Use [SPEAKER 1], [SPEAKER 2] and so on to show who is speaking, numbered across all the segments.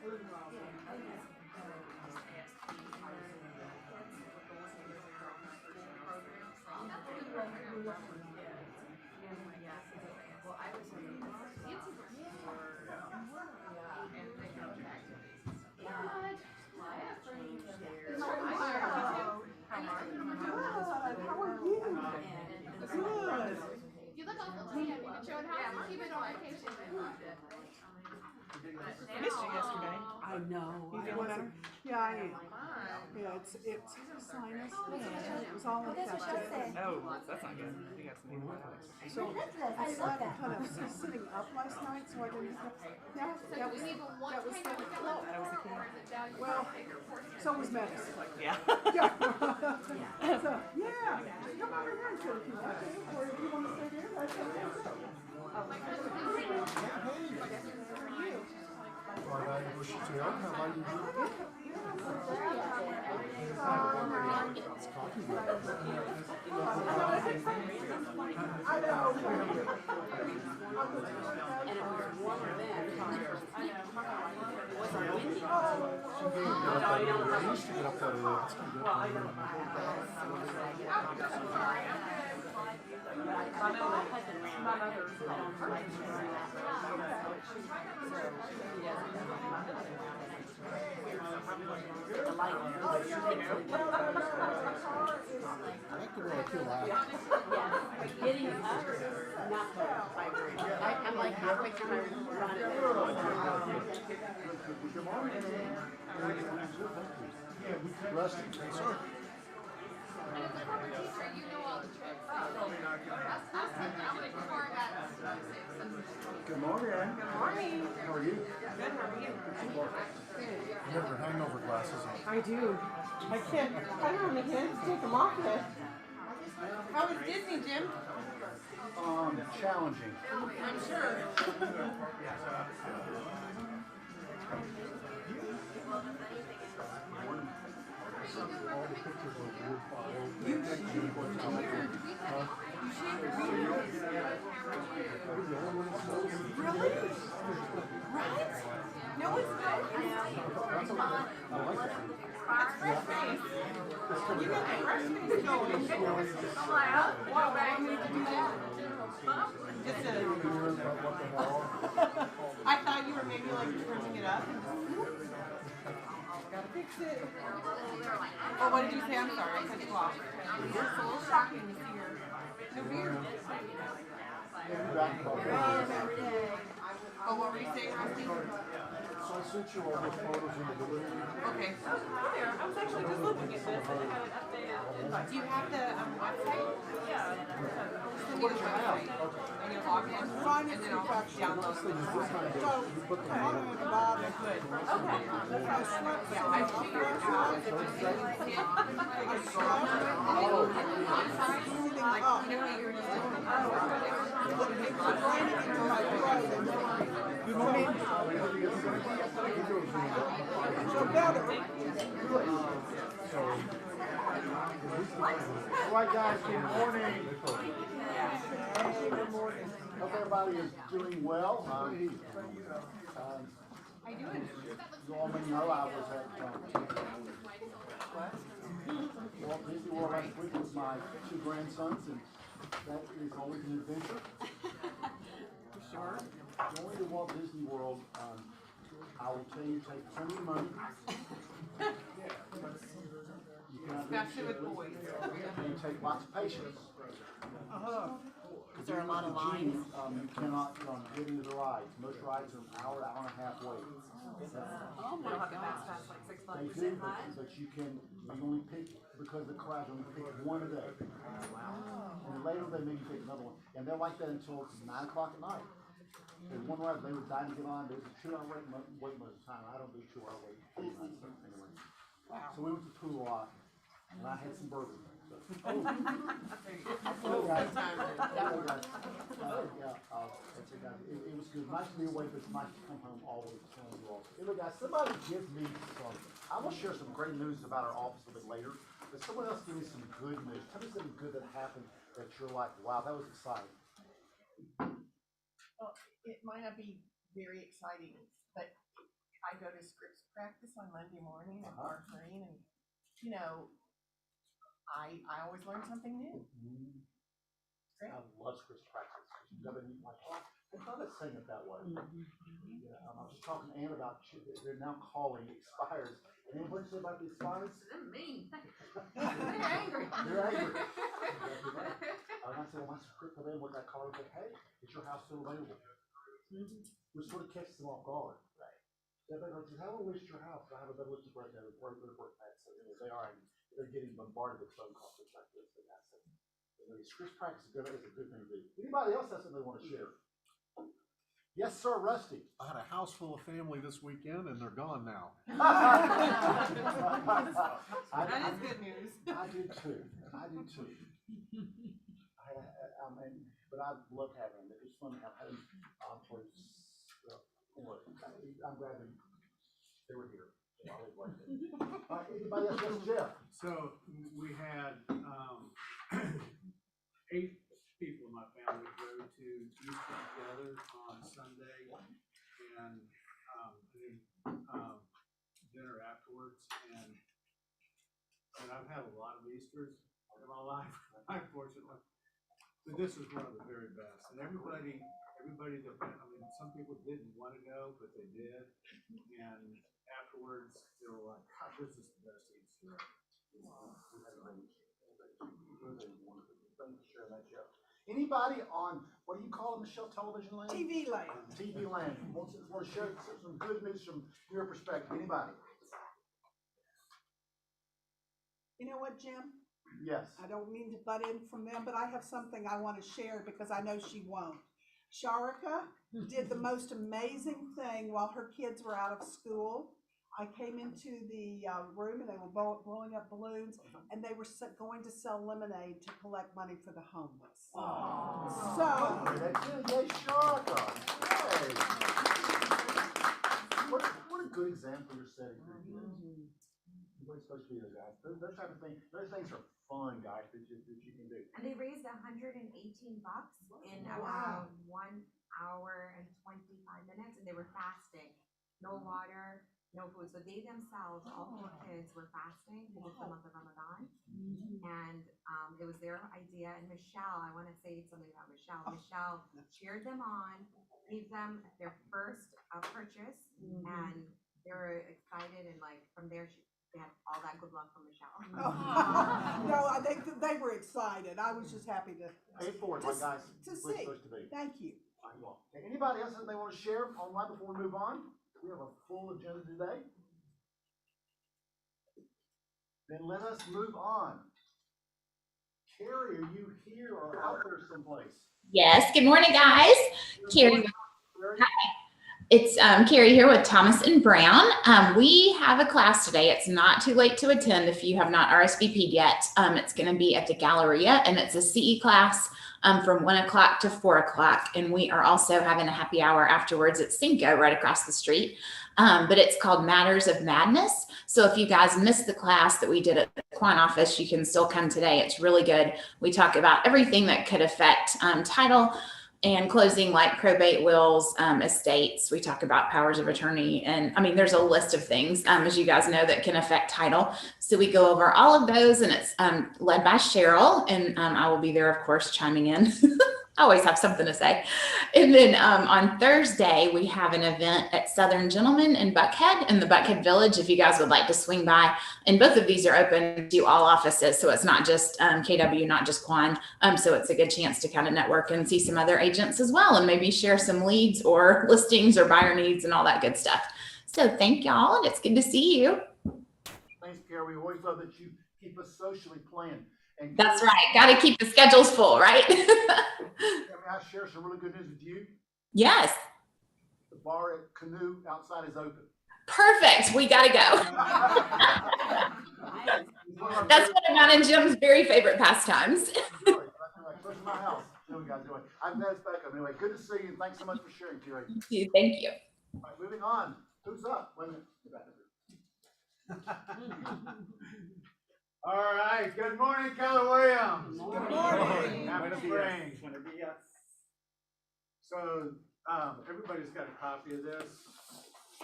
[SPEAKER 1] You look awful tan. You've been showing how you've been on vacation.
[SPEAKER 2] Missed you yesterday.
[SPEAKER 3] I know.
[SPEAKER 2] You feeling better?
[SPEAKER 3] Yeah, it's sinus. It was all infected.
[SPEAKER 2] Oh, that's not good. You got some antibiotics.
[SPEAKER 3] So I slept kind of sitting up last night, so I didn't have. Yeah, that was the flow.
[SPEAKER 2] That was the key.
[SPEAKER 3] Well, so was medicine.
[SPEAKER 2] Yeah.
[SPEAKER 3] Yeah. So, yeah. Come over here and sit if you want to, or if you want to sit here, that's okay. I know.
[SPEAKER 4] And it was warmer then. It wasn't windy.
[SPEAKER 5] I used to get up that early. I like the way I feel out.
[SPEAKER 4] Getting up, not vibrating. I'm like halfway through my run.
[SPEAKER 5] Good morning. Rusty. Sir.
[SPEAKER 1] And as a corporate teacher, you know all the tricks. I would ignore that.
[SPEAKER 5] Good morning.
[SPEAKER 2] Good morning.
[SPEAKER 5] How are you?
[SPEAKER 2] Good, how are you?
[SPEAKER 5] You have your hangover glasses on.
[SPEAKER 2] I do. I can't. I don't know. Can't take them off yet. How was Disney, Jim?
[SPEAKER 5] Challenging.
[SPEAKER 2] I'm sure.
[SPEAKER 5] All the pictures of wood fire.
[SPEAKER 2] Really? Right? No one's going.
[SPEAKER 5] I like that.
[SPEAKER 2] Fresh face. You got the fresh face going. Wow, I need to do that. Just a,
[SPEAKER 5] What the hell?
[SPEAKER 2] I thought you were maybe like turning it up. Gotta fix it. Oh, what did you say? I'm sorry, I cut you off. It's a little shocking to see your no beard. Oh, what were you saying, Rusty?
[SPEAKER 5] So I sent you all those photos in the delivery.
[SPEAKER 2] Okay. I was actually just looking at this and I had it updated. Do you have the website? Yeah. Send me the website. And you'll log in, and then I'll download the website.
[SPEAKER 3] So, come on, Bob.
[SPEAKER 2] Good. Okay. Yeah, I figured out that the thing you can't strong like, you know, you're just
[SPEAKER 3] Good morning. So better.
[SPEAKER 5] Right, guys, good morning.
[SPEAKER 3] Hey, good morning.
[SPEAKER 5] Hope everybody is doing well.
[SPEAKER 2] how you doing?
[SPEAKER 5] You all may know I was at Walt Disney World last week with my two grandsons, and that is always an adventure.
[SPEAKER 2] Sure.
[SPEAKER 5] Going to Walt Disney World, I will tell you, take plenty of money. You cannot do
[SPEAKER 2] Especially with
[SPEAKER 5] it.
[SPEAKER 2] boys.
[SPEAKER 5] And you take lots of patience.
[SPEAKER 4] Is there a lot of lines?
[SPEAKER 5] You cannot get into the rides. Most rides are an hour, hour and a half wait.
[SPEAKER 4] Oh my gosh.
[SPEAKER 5] They do, but you only pick, because of the crowd, you only pick one a day. And later they maybe pick another one. And they're like that until 9 o'clock at night. There's one ride they would die to get on. There's a 2 hour wait most of the time. I don't do 2 hour wait. Anyway. So we went to the pool a lot, and I had some bourbon. So. It was good. Nice to be away, but it's nice to come home always. Anyway, guys, somebody give me some. I will share some great news about our office a bit later, but someone else give me some good news. Tell me something good that happened that you're like, wow, that was exciting.
[SPEAKER 6] Well, it might not be very exciting, but I go to
[SPEAKER 2] to scripts practice on Monday morning at Park Green, and you know, I always learn something new. Great.
[SPEAKER 5] I love scripts practice. You never need like, oh, I thought I'd saying it that way. Yeah, I was just talking to Ann about they're now calling expires. And then what you say about the expires?
[SPEAKER 1] They're mean.
[SPEAKER 5] They're angry. They're angry. And I said, well, my script for them was I call and say, hey, is your house still available? Which sort of catches them off guard. Right. Everybody says, how do I list your house? I have a better list of break now. So they are, they're getting bombarded with phone calls like this. And that's it. So script practice is a good thing to do. Anybody else has something they want to share? Yes, sir, Rusty.
[SPEAKER 6] I had a house full of family this weekend and they're gone now.
[SPEAKER 2] That is good news.
[SPEAKER 5] I did too. But I loved having them. It was fun to have them I'm glad they were here. All right, anybody else? Yes, Jeff.
[SPEAKER 6] So we had 8 people in my family go to Easter together on Sunday and dinner afterwards. And I've had a lot of Easters in my life, unfortunately. But this was one of the very best. And everybody that went, I mean, some people didn't want to go, but they did. And afterwards, they were like, God, this is the best Easter.
[SPEAKER 5] Anybody on, what do you call it, Michelle, television land?
[SPEAKER 3] TV land.
[SPEAKER 5] TV land. Want to share some good news from your perspective? Anybody?
[SPEAKER 3] You know what, Jim?
[SPEAKER 5] Yes.
[SPEAKER 3] I don't mean to butt in from them, but I have something I want to share because I know she won't. Sharika did the most amazing thing while her kids were out of school. I came into the room and they were blowing up balloons, and they were going to sell lemonade to collect money for the homeless.
[SPEAKER 5] Aww.
[SPEAKER 3] So,
[SPEAKER 5] yay, Sharika. Yay. What a good example you're setting for your kids. Everybody's supposed to be there, guys. Those type of things, those things are fun, guys, that you can do.
[SPEAKER 7] And they raised $118 in about 1 hour and 25 minutes, and they were fasting. No water, no food. So they themselves, all 4 kids, were fasting because it's the month of Ramadan. And it was their idea. And Michelle, I want to say something about Michelle. Michelle cheered them on, gave them their first purchase, and they were excited. And like from there, they had all that good luck from Michelle.
[SPEAKER 3] no, they were excited. I was just happy to
[SPEAKER 5] Pay it forward, my guys.
[SPEAKER 3] to see.
[SPEAKER 5] Supposed to be.
[SPEAKER 3] Thank you.
[SPEAKER 5] Okay, anybody else that they want to share online before we move on? We have a full agenda today. Then let us move on. Carrie, are you here or out there someplace?
[SPEAKER 8] Yes. Good morning, guys. Carrie. Hi. It's Carrie here with Thomas and Brown. We have a class today. It's not too late to attend if you have not RSVP'd yet. It's going to be at the Galleria, and it's a CE class from 1 o'clock to 4 o'clock. And we are also having a happy hour afterwards at Cinco right across the street. But it's called Matters of Madness. So if you guys missed the class that we did at the Quan office, you can still come today. It's really good. We talk about everything that could affect title and closing, like probate, wills, estates. We talk about powers of attorney. And I mean, there's a list of things, as you guys know, that can affect title. So we go over all of those, and it's led by Cheryl. And I will be there, of course, chiming in. I always have something to say. And then on Thursday, we have an event at Southern Gentleman in Buckhead, in the Buckhead Village, if you guys would like to swing by. And both of these are open to all offices. So it's not just KW, not just Quan. So it's a good chance to kind of network and see some other agents as well, and maybe share some leads or listings or buyer needs and all that good stuff. So thank y'all, and it's good to see you.
[SPEAKER 5] Thanks, Carrie. We always love that you keep us socially planned. And
[SPEAKER 8] that's right. Got to keep the schedules full, right?
[SPEAKER 5] Can I share some really good news with you?
[SPEAKER 8] Yes.
[SPEAKER 5] The bar at Canoe outside is open.
[SPEAKER 8] Perfect. We got to go. That's one of mine and Jim's very favorite pastimes.
[SPEAKER 5] Really? Close to my house. Anyway, guys, anyway, I'm glad it's back up. Anyway, good to see you, and thanks so much for sharing, Carrie.
[SPEAKER 8] Thank you.
[SPEAKER 5] All right, moving on. Who's up? Wait a minute.
[SPEAKER 6] All right. Good morning, Keller Williams.
[SPEAKER 3] Good morning.
[SPEAKER 6] Happy spring. So everybody's got a copy of this.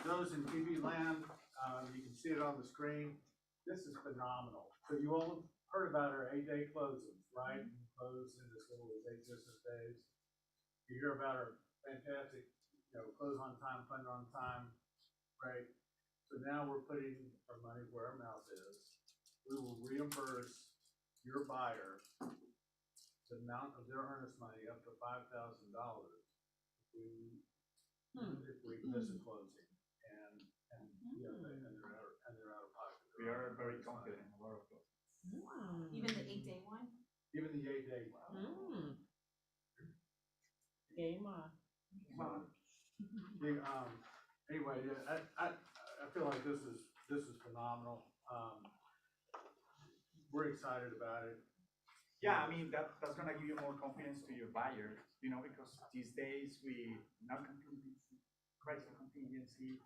[SPEAKER 6] those in TV land, you can see it on the screen. This is phenomenal. So you all heard about our 8-day closings, right? We close in as little as 8 business days. You hear about our fantastic, close on time, fund on time, right? So now we're putting our money where our mouth is. We will reimburse your buyer the amount of their earnest money up to $5,000 if we miss a closing, and they're out of pocket.
[SPEAKER 9] We are very confident in a lot of those.
[SPEAKER 7] Even the 8-day one?
[SPEAKER 6] Even the 8-day one.
[SPEAKER 2] Game on.
[SPEAKER 6] Anyway, I feel like this is phenomenal. We're excited about it.
[SPEAKER 9] Yeah, I mean, that's gonna give you more confidence to your buyers, because these days we not contingency, crisis contingency,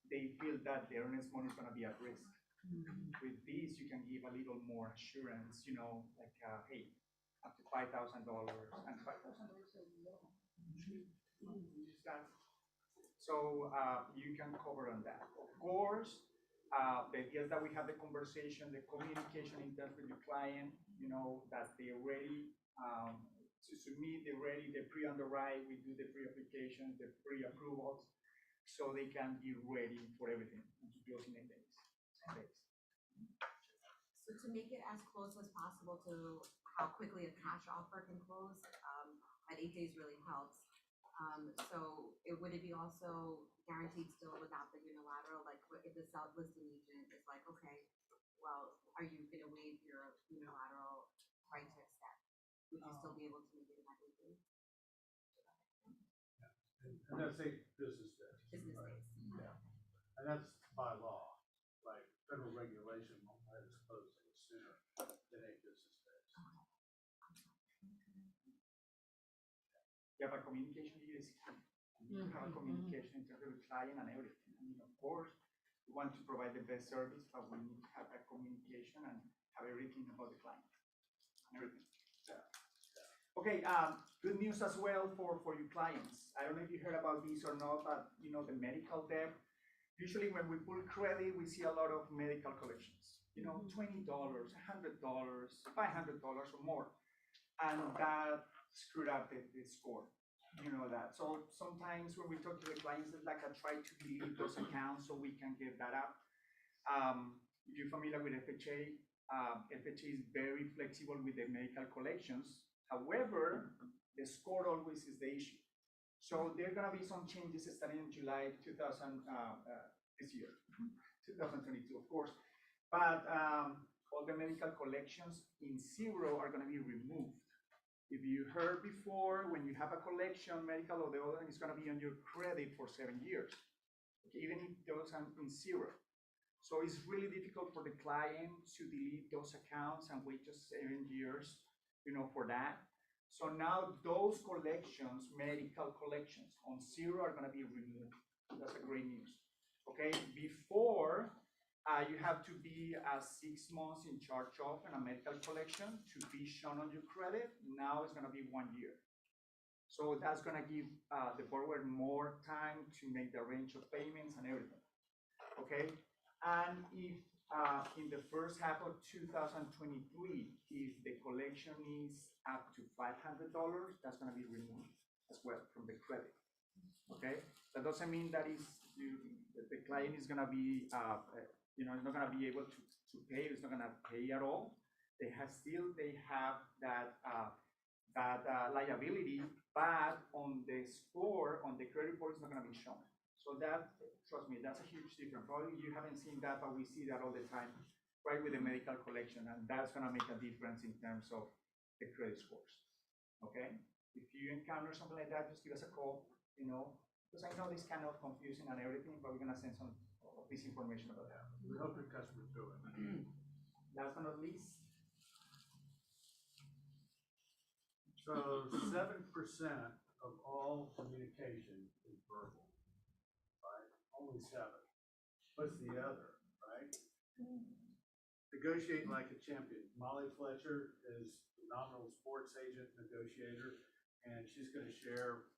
[SPEAKER 9] they feel that their earnest money is gonna be at risk. With this, you can give a little more assurance, like, hey, up to $5,000, and $5,000 is a lot. So you can cover on that. Of course, the idea is that we have the conversation, the communication in terms with your client, that they're ready to submit, they're ready, they pre-underwrite, we do the pre-application, the pre-approvals, so they can be ready for everything and to close in 8 days.
[SPEAKER 7] So to make it as close as possible to how quickly a cash offer can close, at 8 days really helps. So would it be also guaranteed still without the unilateral? Like if the listing agent is like, okay, well, are you gonna waive your unilateral right to accept? Would you still be able to make it in that 8 days?
[SPEAKER 6] And that's 8 business days.
[SPEAKER 7] Business
[SPEAKER 6] right?
[SPEAKER 7] days.
[SPEAKER 6] Yeah. And that's by law, like federal regulation won't let us close any sooner than 8 business days.
[SPEAKER 9] Yeah, but communication here is key. You have a communication in terms of the client and everything. I mean, of course, we want to provide the best service, but we need to have that communication and have everything about the client and everything. Yeah. Okay, good news as well for your clients. I don't know if you heard about this or not, but the medical debt. Usually when we pull credit, we see a lot of medical collections. $20, $100, $500 or more. And that screwed up the score. You know that. So sometimes when we talk to the clients, it's like I try to delete those accounts so we can get that up. If you're familiar with FHA, FHA is very flexible with the medical collections. However, the score always is the issue. So there are gonna be some changes starting in July 2000 this year, 2022, of course. But all the medical collections in zero are gonna be removed. If you heard before, when you have a collection, medical or the other, it's going to be on your credit for 7 years, okay, even if those are in zero. So it's really difficult for the client to delete those accounts and wait just 7 years, for that. So now those collections, medical collections on zero are going to be removed. That's a great news. Okay, before you have to be 6 months in charge of in a medical collection to be shown on your credit. Now it's going to be 1 year. So that's going to give the borrower more time to make the range of payments and everything. Okay, and if in the first half of 2023, if the collection is up to $500, that's going to be removed as well from the credit. Okay, that doesn't mean that the client is going to be is not going to be able to pay. It's not going to pay at all. They have that liability, but on the score, on the credit report, it's not going to be shown. So that, trust me, that's a huge difference. Probably you haven't seen that, but we see that all the time, right, with the medical collection, and that's going to make a difference in terms of the credit scores. Okay, if you encounter something like that, just give us a call. Because I know it's kind of confusing and everything, but we're going to send some of this information about that.
[SPEAKER 6] We hope your customers do it.
[SPEAKER 9] Last but not least.
[SPEAKER 6] So 7% of all communication is verbal, right? Only 7. What's the other, right? Negotiate like a champion. Molly Fletcher is a phenomenal sports agent negotiator, and she's going to share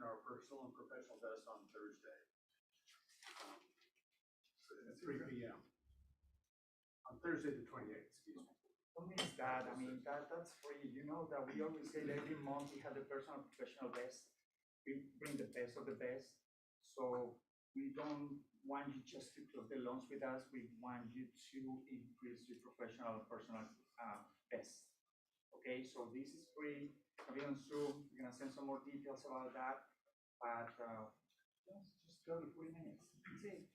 [SPEAKER 6] our personal and professional best on Thursday. 3 p.m. on Thursday the 28th, excuse me.
[SPEAKER 9] Don't miss that. I mean, that's free. You know that we always say that every month we have the personal professional best. We bring the best of the best. So we don't want you just to close the loans with us. We want you to increase your professional and personal best. Okay, so this is free. I'll be on Zoom. We're gonna send some more details about that. But just go to 40 minutes. That's it.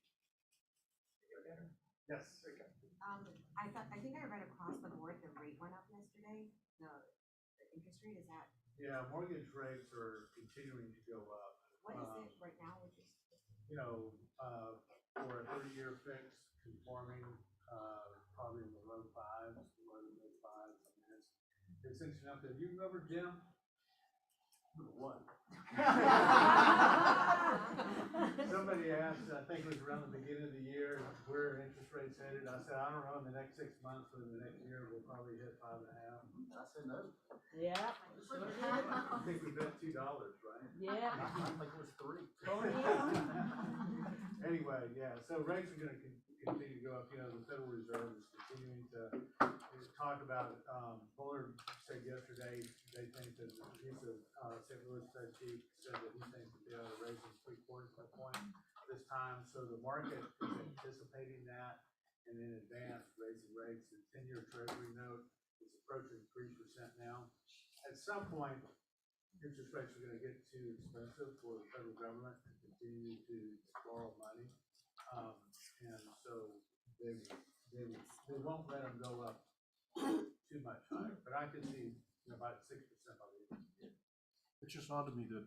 [SPEAKER 9] Yes, okay.
[SPEAKER 7] I think I read across the board, the rate went up yesterday, the interest rate, is that,
[SPEAKER 6] Yeah, mortgage rates are continuing to go up.
[SPEAKER 7] what is it right now, which is?
[SPEAKER 6] You know, for a 30-year fix, conforming, probably in the low fives, low to mid fives. I mean, it's interesting out there. You remember Jim? What? Somebody asked, I think it was around the beginning of the year, where interest rates headed. I said, I don't know, in the next 6 months or the next year, we'll probably hit 5.5.
[SPEAKER 5] I said no.
[SPEAKER 2] Yeah.
[SPEAKER 6] I think we bet $2, right?
[SPEAKER 2] Yeah.
[SPEAKER 5] I think it was 3.
[SPEAKER 2] Oh, yeah.
[SPEAKER 6] Anyway, yeah, so rates are gonna continue to go up. You know, the Federal Reserve is continuing to talk about it. Bullard said yesterday, they think that he's St. Louis Fed chief said that he thinks that they ought to raise them 3/4 of a point this time. So the market is anticipating that and in advance raising rates. The 10-year Treasury note is approaching 3% now. At some point, interest rates are gonna get too expensive for the federal government to continue to borrow money. And so they won't let them go up too much higher, but I could see, you know, about 6% by the end of the year.
[SPEAKER 10] It's just odd to me that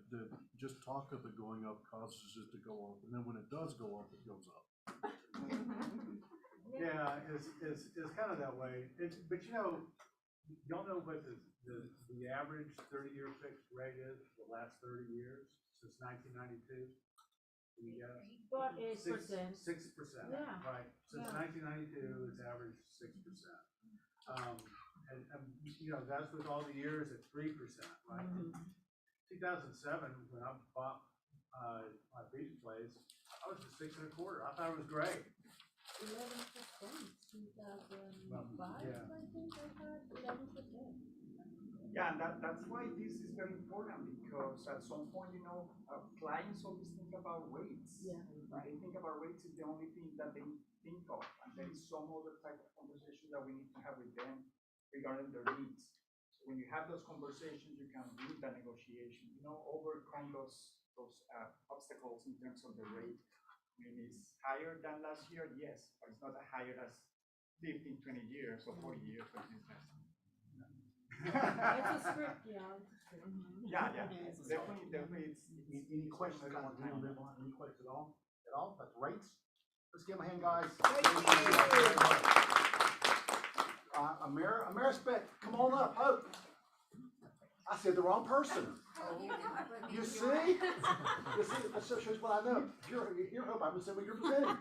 [SPEAKER 10] just talk of it going up causes it to go up, and then when it does go up, it goes up.
[SPEAKER 6] Yeah, it's kind of that way. But you know, y'all know what the average 30-year fixed rate is for the last 30 years since 1992? Can you guess?
[SPEAKER 2] What is percent?
[SPEAKER 6] 6%.
[SPEAKER 2] Yeah.
[SPEAKER 6] Right. Since 1992, it's averaged 6%. And you know, that's with all the years at 3%, right? 2007, when I bought my beach place, I was at 6.25. I thought it was great.
[SPEAKER 2] 11%, 2005,
[SPEAKER 6] Yeah.
[SPEAKER 2] I think I had 11%.
[SPEAKER 9] Yeah, and that's why this is very important, because at some point, you know, clients always think about rates.
[SPEAKER 2] Yeah.
[SPEAKER 9] Right? They think about rates is the only thing that they think of, and there is some other type of conversation that we need to have with them regarding their needs. So when you have those conversations, you can lead the negotiation, you know, overcome those obstacles in terms of the rate. I mean, it's higher than last year, yes, but it's not as higher as 15, 20 years or 40 years for business.
[SPEAKER 2] It's a script, yeah. It's a script.
[SPEAKER 9] Yeah, definitely.
[SPEAKER 5] Any questions? Any questions at all? That's rates. Let's give them a hand, guys. Amerispec, come on up. Hope. I said the wrong person. You see? That shows what I know. You're Hope. I'm assuming you're presenting.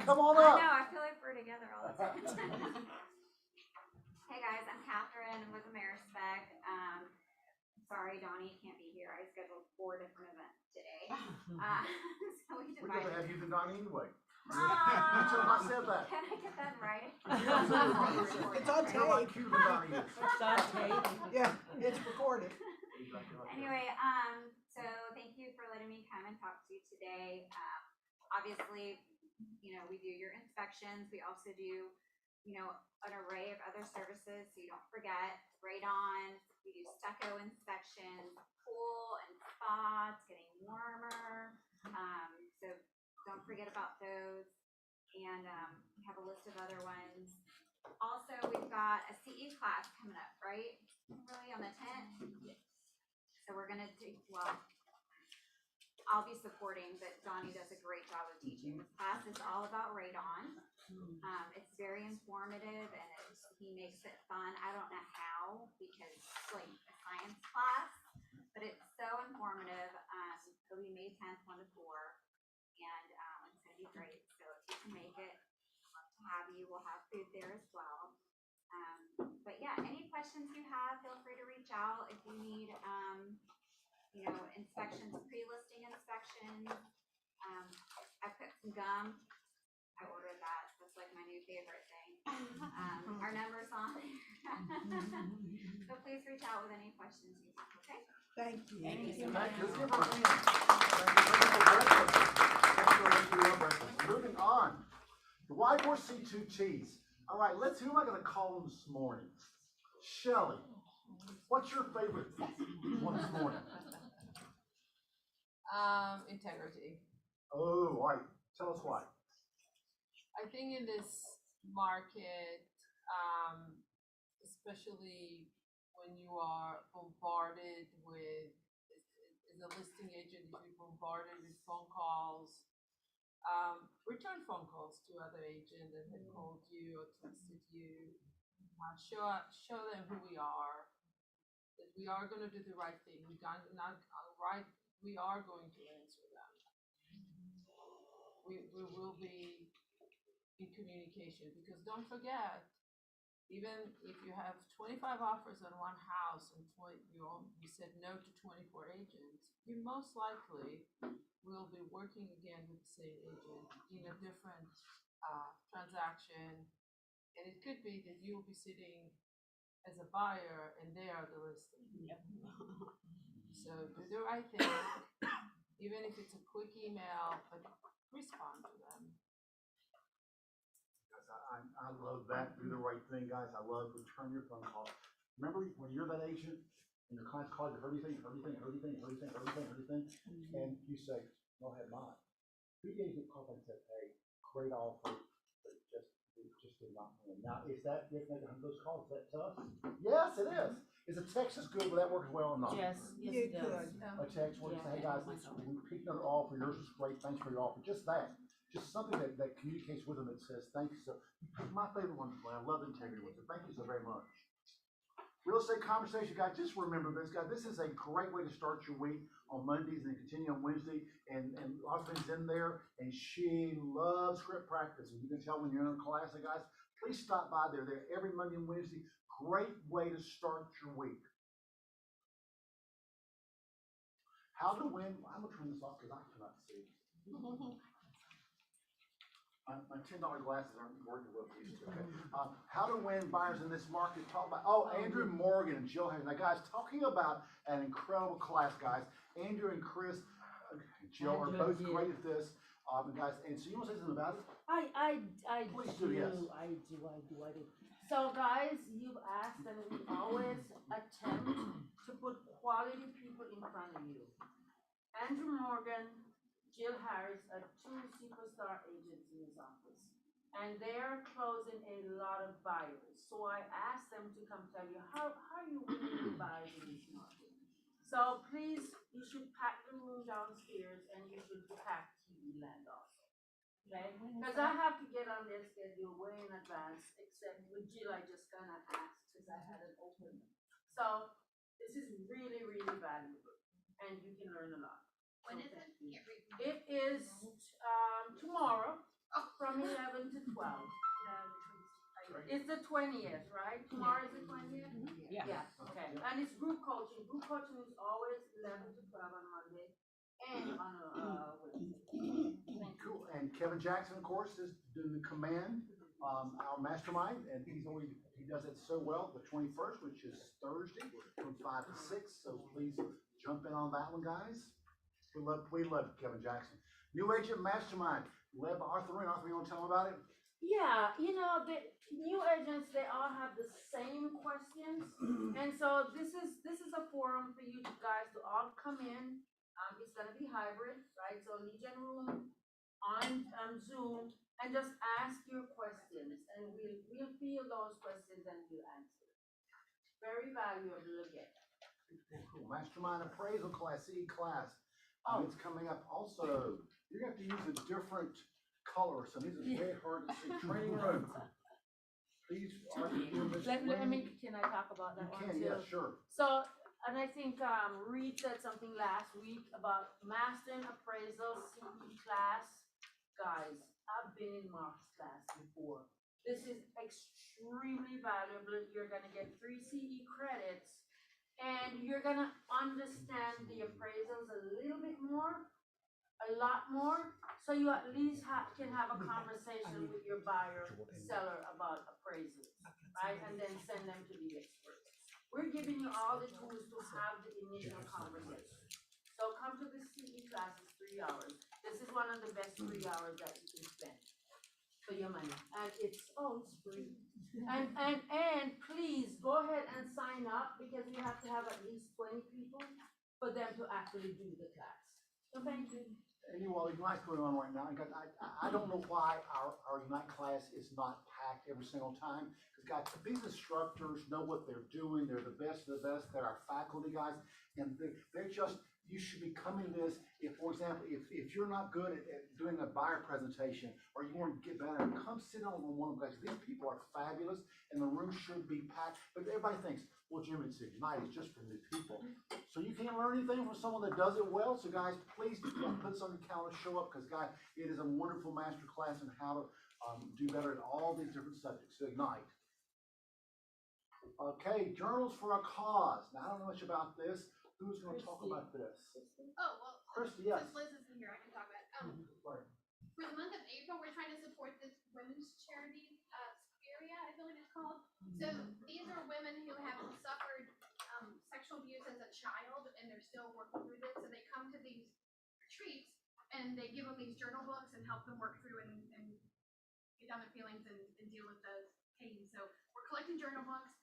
[SPEAKER 5] Come on up.
[SPEAKER 1] I know, I feel like we're together all the time. Hey guys, I'm Catherine with Amerispec. Sorry, Donnie can't be here. I scheduled 4 different events today. So we
[SPEAKER 5] We're going to
[SPEAKER 1] divided.
[SPEAKER 5] have you than Donnie anyway.
[SPEAKER 1] Oh,
[SPEAKER 5] You should have not said that.
[SPEAKER 1] Can I get that right?
[SPEAKER 3] It's on
[SPEAKER 5] You're like
[SPEAKER 3] tape.
[SPEAKER 5] cute than Donnie is.
[SPEAKER 2] It's on tape.
[SPEAKER 3] Yeah, it's recorded.
[SPEAKER 1] Anyway, so thank you for letting me come and talk to you today. Obviously, you know, we do your inspections. We also do, you know, an array of other services, so you don't forget, radon. We do stucco inspections, pool and spa. It's getting warmer. So don't forget about those. And we have a list of other ones. Also, we've got a CE class coming up, right? Really on the 10th? So we're gonna do, well, I'll be supporting, but Donnie does a great job of teaching. This class is all about radon. It's very informative and he makes it fun. I don't know how, because it's like a science class, but it's so informative. It'll be May 10th, 1 to 4, and it's gonna be great. So if you can make it, I'd love to have you. We'll have food there as well. But yeah, any questions you have, feel free to reach out if you need, you know, inspections, pre-listing inspections. I put some gum. I will like my new favorite thing. Our number's on there. So please reach out with any questions you have, okay?
[SPEAKER 3] Thank you.
[SPEAKER 4] Thank you so
[SPEAKER 5] Thank
[SPEAKER 4] much.
[SPEAKER 5] you. Let's give her a hand. Thank you for breakfast. Moving on. The Whiteboard C2Ts. All right, who am I going to call them this morning? Shelly, what's your favorite one this morning?
[SPEAKER 2] Integrity.
[SPEAKER 5] Oh, all right. Tell us why.
[SPEAKER 2] I think in this market, especially when you are bombarded with, as a listing agent, you're bombarded with phone calls, return phone calls to other agents that had called you or texted you. Show them who we are, that we are going to do the right thing. We are going to answer them. We will be in communication, because don't forget, even if you have 25 offers on one house and you said no to 24 agents, you most likely will be working again with the same agent in a different transaction. And it could be that you'll be sitting as a buyer and they are the listing.
[SPEAKER 4] Yep.
[SPEAKER 2] So do the right thing, even if it's a quick email, but respond to them.
[SPEAKER 5] I love that. Do the right thing, guys. I love return your phone call. Remember when you're that agent and your clients call you everything, and you say, no, I have not. The agent called and said, hey, great offer, but it just did not win. Now, is that if they make those calls, is that tough? Yes, it is. Is a text as good, but that works well or not?
[SPEAKER 4] Yes,
[SPEAKER 3] You
[SPEAKER 4] it does.
[SPEAKER 3] could.
[SPEAKER 5] A text where you say, hey
[SPEAKER 4] Yeah,
[SPEAKER 5] guys,
[SPEAKER 4] myself.
[SPEAKER 5] we picked another offer, yours was great, thanks for your offer. Just that. Just something that communicates with them that says, thank you. So my favorite one, I love integrity ones, so thank you so very much. Real estate conversation, guys, just remember this, guys. This is a great way to start your week on Mondays and continue on Wednesday. And a lot of things in there. And she loves script practice. And you can tell when you're in a class, and guys, please stop by there. They're every Monday and Wednesday. Great way to start your week. How to win. I'm going to turn this off because I cannot see. My $10 glasses aren't working well. Okay. How to win buyers in this market. Talk about, Andrew Morgan and Jill Hayes. Now, guys, talking about an incredible class, guys. Andrew and Chris, Jill are both great at this. Guys, and so you want to say something about it?
[SPEAKER 11] I
[SPEAKER 5] Please
[SPEAKER 11] do,
[SPEAKER 5] do, yes.
[SPEAKER 11] I do. So guys, you've asked and we always attempt to put quality people in front of you. Andrew Morgan, Jill Harris are two superstar agents in his office. And they're closing a lot of buyers. So I asked them to come tell you how you winning the buyers in this market. So please, you should pack the room downstairs and you should pack TV land also. Okay? Because I have to get on their schedule way in advance, except with Jill, I just kind of asked because I had an open. So this is really, really valuable and you can learn a lot.
[SPEAKER 1] When is it?
[SPEAKER 11] It is tomorrow from 11 to 12. It's the 20th, right? Tomorrow is the 20th?
[SPEAKER 4] Yeah.
[SPEAKER 11] Okay. And it's group coaching. Group coaching is always 11 to 12 on Monday and on Wednesday.
[SPEAKER 5] Cool. And Kevin Jackson, of course, is doing the command, our mastermind, and he does it so well. The 21st, which is Thursday, from 5 to 6. So please jump in on that one, guys. We love Kevin Jackson. New Agent Mastermind, led by Arthur. Arthur, you want to tell them about it?
[SPEAKER 11] Yeah, the new agents, they all have the same questions. And so this is a forum for you guys to all come in. It's gonna be hybrid, right? So Legion Room on Zoom and just ask your questions and we'll field those questions and we'll answer. Very valuable again.
[SPEAKER 5] Cool. Mastermind appraisal class, CE class. It's coming up. Also, you're going to have to use a different color. So these are very hard to see. Training room. Please,
[SPEAKER 11] Can I talk about that one too?
[SPEAKER 5] Yeah, sure.
[SPEAKER 11] So, and I think Reed said something last week about mastering appraisal CE class. Guys, I've been in Mark's class before. This is extremely valuable. You're gonna get 3 CE credits and you're gonna understand the appraisals a little bit more. a lot more, so you at least can have a conversation with your buyer, seller about appraisals, right? And then send them to the experts. We're giving you all the tools to have the initial conversation. So come to the CE class, it's 3 hours. This is one of the best 3 hours that you can spend for your money. And it's free. And please go ahead and sign up, because we have to have at least 20 people for them to actually do the class. So thank you.
[SPEAKER 5] And you all, Ignite's going on right now. I don't know why our Ignite class is not packed every single time. Because guys, these instructors know what they're doing. They're the best of the best. They're our faculty guys. And they're just, you should be coming to this. If, for example, if you're not good at doing a buyer presentation, or you want to get better, come sit on one of them guys. These people are fabulous, and the room should be packed. But everybody thinks, well, Jim, it's Ignite, it's just for new people. So you can't learn anything from someone that does it well. So guys, please put this on your calendar, show up, because guys, it is a wonderful master class on how to do better in all these different subjects. So Ignite. Okay, journals for a cause. Now I don't know much about this. Who's going to talk about this?
[SPEAKER 12] Oh, well,
[SPEAKER 5] Christy, yes.
[SPEAKER 12] since Liz isn't here, I can talk about it.
[SPEAKER 5] Right.
[SPEAKER 12] For the month of April, we're trying to support this women's charity, area, I believe it's called. So these are women who have suffered sexual abuse as a child, and they're still working through this. So they come to these retreats, and they give them these journal books and help them work through and get down their feelings and deal with the pain. So we're collecting journal books,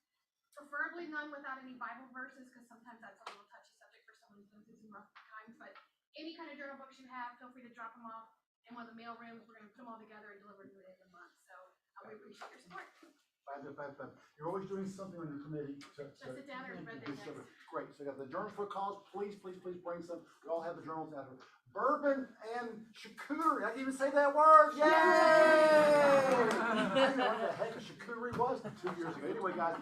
[SPEAKER 12] preferably none without any Bible verses, because sometimes that's a little touchy subject for someone who's going through some rough times. But any kind of journal books you have, feel free to drop them off in one of the mail rooms. We're going to put them all together and deliver them at the end of the month. So we appreciate your support.
[SPEAKER 5] You're always doing something on your committee.
[SPEAKER 12] Sit down or red day next.
[SPEAKER 5] Great. So you got the journal for a cause. Please bring some. We all have the journals out here. Bourbon and charcuterie. I can even say that word. Yay! I didn't know what the heck a charcuterie was 2 years ago. Anyway, guys.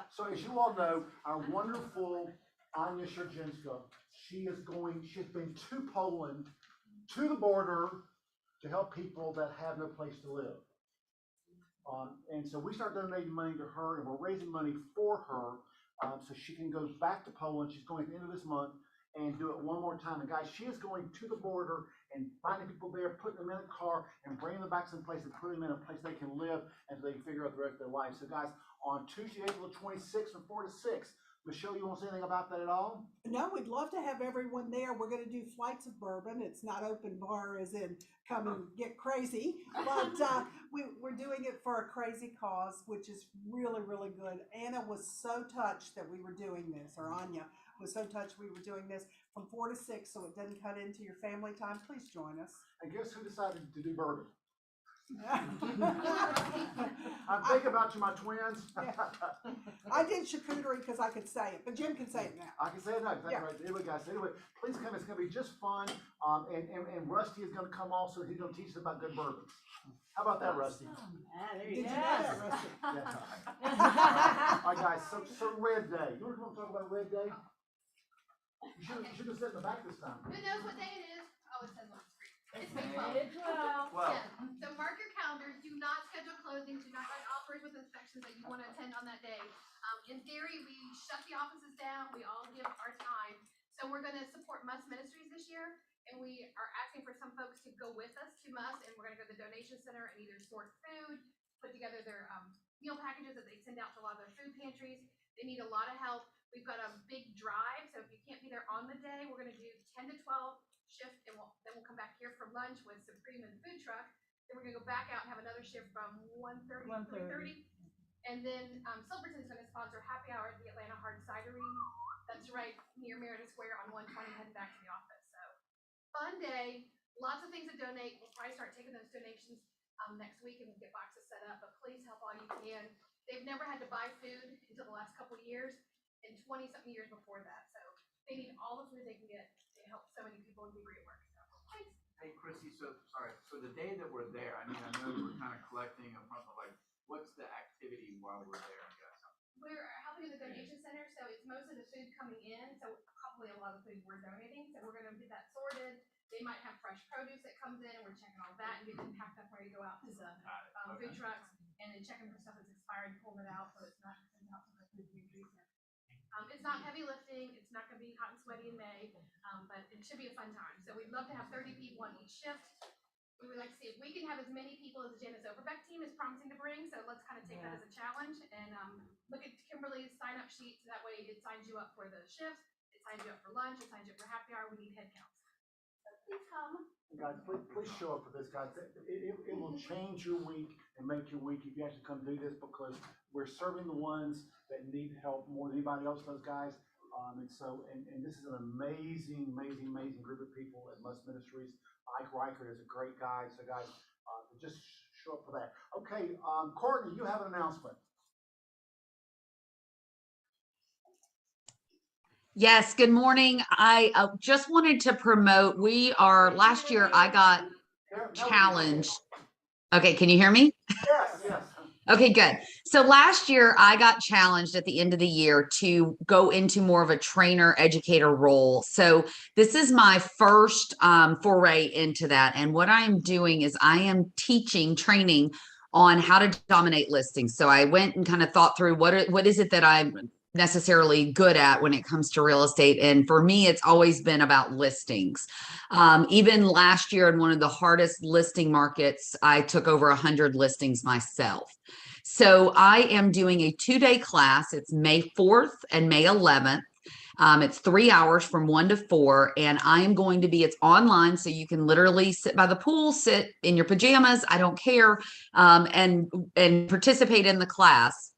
[SPEAKER 5] So as you all know, our wonderful Anya Szerzynska, she has been to Poland, to the border, to help people that have no place to live. And so we start donating money to her, and we're raising money for her so she can go back to Poland. She's going at the end of this month and do it one more time. And guys, she is going to the border and finding people there, putting them in a car, and bringing them back someplace and putting them in a place they can live and so they can figure out the rest of their life. So guys, on Tuesday, April 26th from 4 to 6, Michelle, you want to say anything about that at all?
[SPEAKER 3] No, we'd love to have everyone there. We're going to do flights of bourbon. It's not open bar as in come and get crazy, but we're doing it for a crazy cause, which is really, really good. Anna was so touched that we were doing this, or Anya was so touched we were doing this from 4 to 6, so it doesn't cut into your family time. Please join us.
[SPEAKER 5] And guess who decided to do bourbon? I'm thinking about you, my twins.
[SPEAKER 3] I did charcuterie because I could say it, but Jim can say it now.
[SPEAKER 5] I can say it now, exactly right. Anyway, guys, please come. It's going to be just fun. And Rusty is going to come also. He's going to teach us about good bourbons. How about that, Rusty?
[SPEAKER 3] Did you know that, Rusty?
[SPEAKER 5] Yeah. All right, guys. So Red Day. You want to come and talk about Red Day? You should have said in the back this time.
[SPEAKER 12] Who knows what day it is? Oh, it says on the screen. It's May 12th.
[SPEAKER 11] Well,
[SPEAKER 12] Yeah. So mark your calendars. Do not schedule closings. Do not write offers with inspections that you want to attend on that day. In theory, we shut the offices down. We all give our time. So we're going to support Must Ministries this year, and we are asking for some folks to go with us to Must, and we're going to go to the donation center and either sort food, put together their meal packages that they send out to a lot of their food pantries. They need a lot of help. We've got a big drive, so if you can't be there on the day, we're going to do 10 to 12 shift, and then we'll come back here for lunch with Supreme and the food truck. Then we're going to go back out and have another shift from 1:30 to 3:30. And then Silverton's going to sponsor happy hour at the Atlanta Hard Cidery. That's right near Meredith Square on 120, heading back to the office. So fun day, lots of things to donate. We'll probably start taking those donations next week, and we'll get boxes set up. But please help all you can. They've never had to buy food until the last couple of years, and 20-something years before that. So they need all the food they can get to help so many people and do great work. So thanks.
[SPEAKER 13] Hey, Chrissy, so the day that we're there, I mean, I know we're kind of collecting a front, but like, what's the activity while we're there, I guess?
[SPEAKER 12] We're helping in the donation center, so it's most of the food coming in, so probably a lot of food we're donating, so we're gonna get that sorted. They might have fresh produce that comes in, and we're checking all that and getting it packed up ready to go out to the food trucks, and then checking for stuff that's expired, pulling it out, so it's not sent out to the food pantries. It's not heavy lifting, it's not gonna be hot and sweaty in May, but it should be a fun time. So we'd love to have 30 people on each shift. We would like to see if we can have as many people as the Janice Overbeck team is promising to bring, so let's kind of take that as a challenge and look at Kimberly's sign-up sheet, so that way it signs you up for the shift, it signs you up for lunch, it signs you up for happy hour, we need head counts. So please come.
[SPEAKER 5] Guys, please show up for this, guys. It will change your week and make your week if you actually come do this, because we're serving the ones that need help more than anybody else does, guys. And this is an amazing group of people at Must Ministries. Mike Reichert is a great guy. So guys, just show up for that. Okay, Courtney, you have an announcement.
[SPEAKER 14] Yes, good morning. I just wanted to promote, last year I got challenged. Okay, can you hear me?
[SPEAKER 5] Yes.
[SPEAKER 14] Okay, good. So last year I got challenged at the end of the year to go into more of a trainer educator role. So this is my first foray into that. And what I'm doing is I am teaching training on how to dominate listings. So I went and kind of thought through what is it that I'm necessarily good at when it comes to real estate. And for me, it's always been about listings. Even last year in one of the hardest listing markets, I took over 100 listings myself. So I am doing a 2-day class. It's May 4th and May 11th. It's 3 hours from 1 to 4, and I am going to it's online, so you can literally sit by the pool, sit in your pajamas, I don't care, and participate in the class.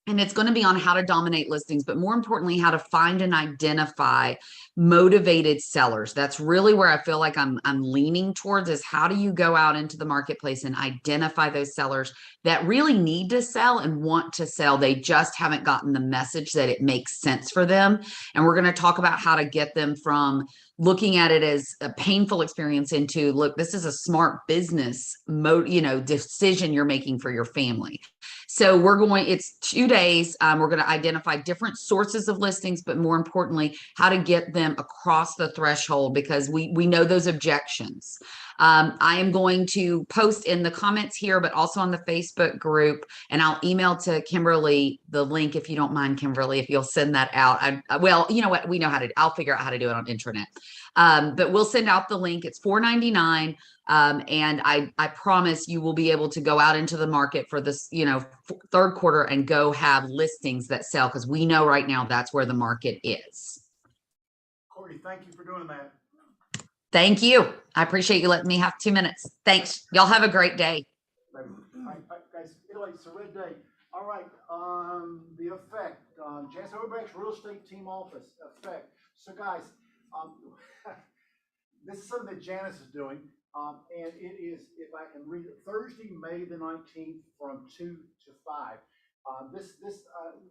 [SPEAKER 14] And it's going to be on how to dominate listings, but more importantly, how to find and identify motivated sellers. That's really where I feel like I'm leaning towards, is how do you go out into the marketplace and identify those sellers that really need to sell and want to sell. They just haven't gotten the message that it makes sense for them. And we're going to talk about how to get them from looking at it as a painful experience into, look, this is a smart business decision you're making for your family. So it's 2 days. We're going to identify different sources of listings, but more importantly, how to get them across the threshold, because we know those objections. I am going to post in the comments here, but also on the Facebook group, and I'll email to Kimberly the link, if you don't mind, Kimberly, if you'll send that out. Well, you know what? We know I'll figure out how to do it on intranet. But we'll send out the link. It's $4.99. And I promise you will be able to go out into the market for this, third quarter and go have listings that sell, because we know right now that's where the market is.
[SPEAKER 5] Courtney, thank you for doing that.
[SPEAKER 14] Thank you. I appreciate you letting me have 2 minutes. Thanks. Y'all have a great day.
[SPEAKER 5] All right, guys, it's a red day. All right, the effect, Janice Overbeck's real estate team office effect. So guys, this is something that Janice is doing, and it is, if I can read it, Thursday, May the 19th from 2 to 5.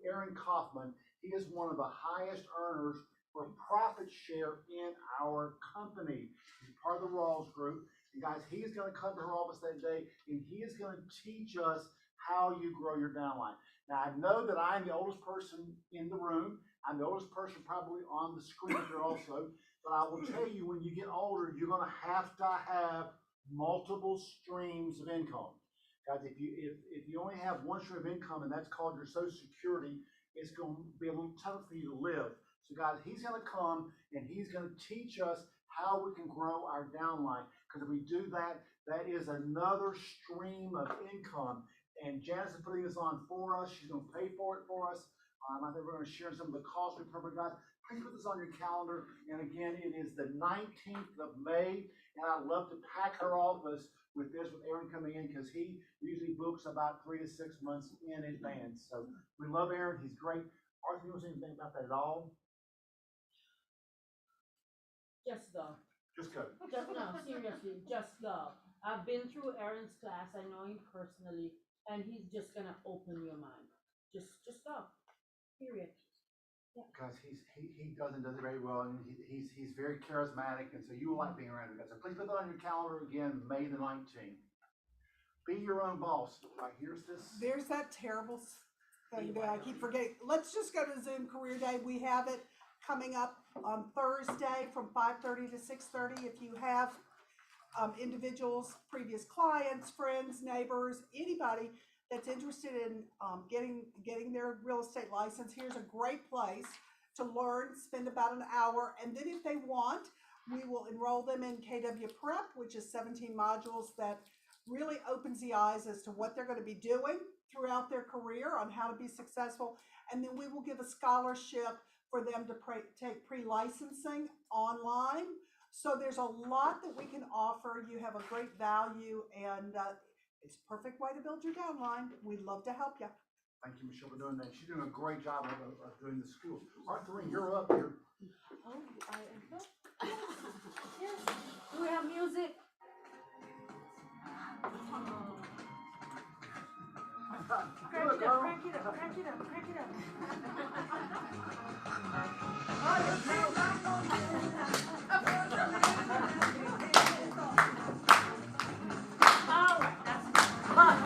[SPEAKER 5] Aaron Kaufman, he is one of the highest earners for profit share in our company. He's part of the Rawls group. And guys, he's going to come to her office that day, and he is going to teach us how you grow your downline. Now, I know that I'm the oldest person in the room. I'm the oldest person probably on the screen here also. But I will tell you, when you get older, you're going to have multiple streams of income. Guys, if you only have one stream of income, and that's called your Social Security, it's going to be a little tough for you to live. So guys, he's going to come and he's going to teach us how we can grow our downline. Because if we do that, that is another stream of income. And Janice is putting this on for us. She's going to pay for it for us. I think we're going to share some of the costs we covered, guys. Please put this on your calendar. And again, it is the 19th of May. And I'd love to pack her office with Aaron coming in, because he usually books about 3 to 6 months in advance. So we love Aaron. He's great. Arthur, you want to say anything about that at all?
[SPEAKER 11] Just go.
[SPEAKER 5] Just go.
[SPEAKER 11] No, seriously, just go. I've been through Aaron's class. I know him personally, and he's just gonna open your mind. Just go. Period. Yeah.
[SPEAKER 5] Guys, he does it very well, and he's very charismatic, and so you will like being around him, guys. So please put that on your calendar again, May the 19th. Be your own boss. Right, there's
[SPEAKER 3] that terrible thing that I keep forgetting. Let's just go to Zoom Career Day. We have it coming up on Thursday from 5:30 to 6:30. If you have individuals, previous clients, friends, neighbors, anybody that's interested in getting their real estate license, here's a great place to learn, spend about an hour, and then if they want, we will enroll them in KW Prep, which is 17 modules that really opens the eyes as to what they're going to be doing throughout their career on how to be successful. And then we will give a scholarship for them to take pre-licensing online. So there's a lot that we can offer. You have a great value, and it's a perfect way to build your downline. We'd love to help you.
[SPEAKER 5] Thank you, Michelle, for doing that. She's doing a great job of doing the school. Arthurine, you're up here.
[SPEAKER 11] Oh, I am. Yes. Do we have music? Crank it up, crank it up, crank it up, crank it up. All right,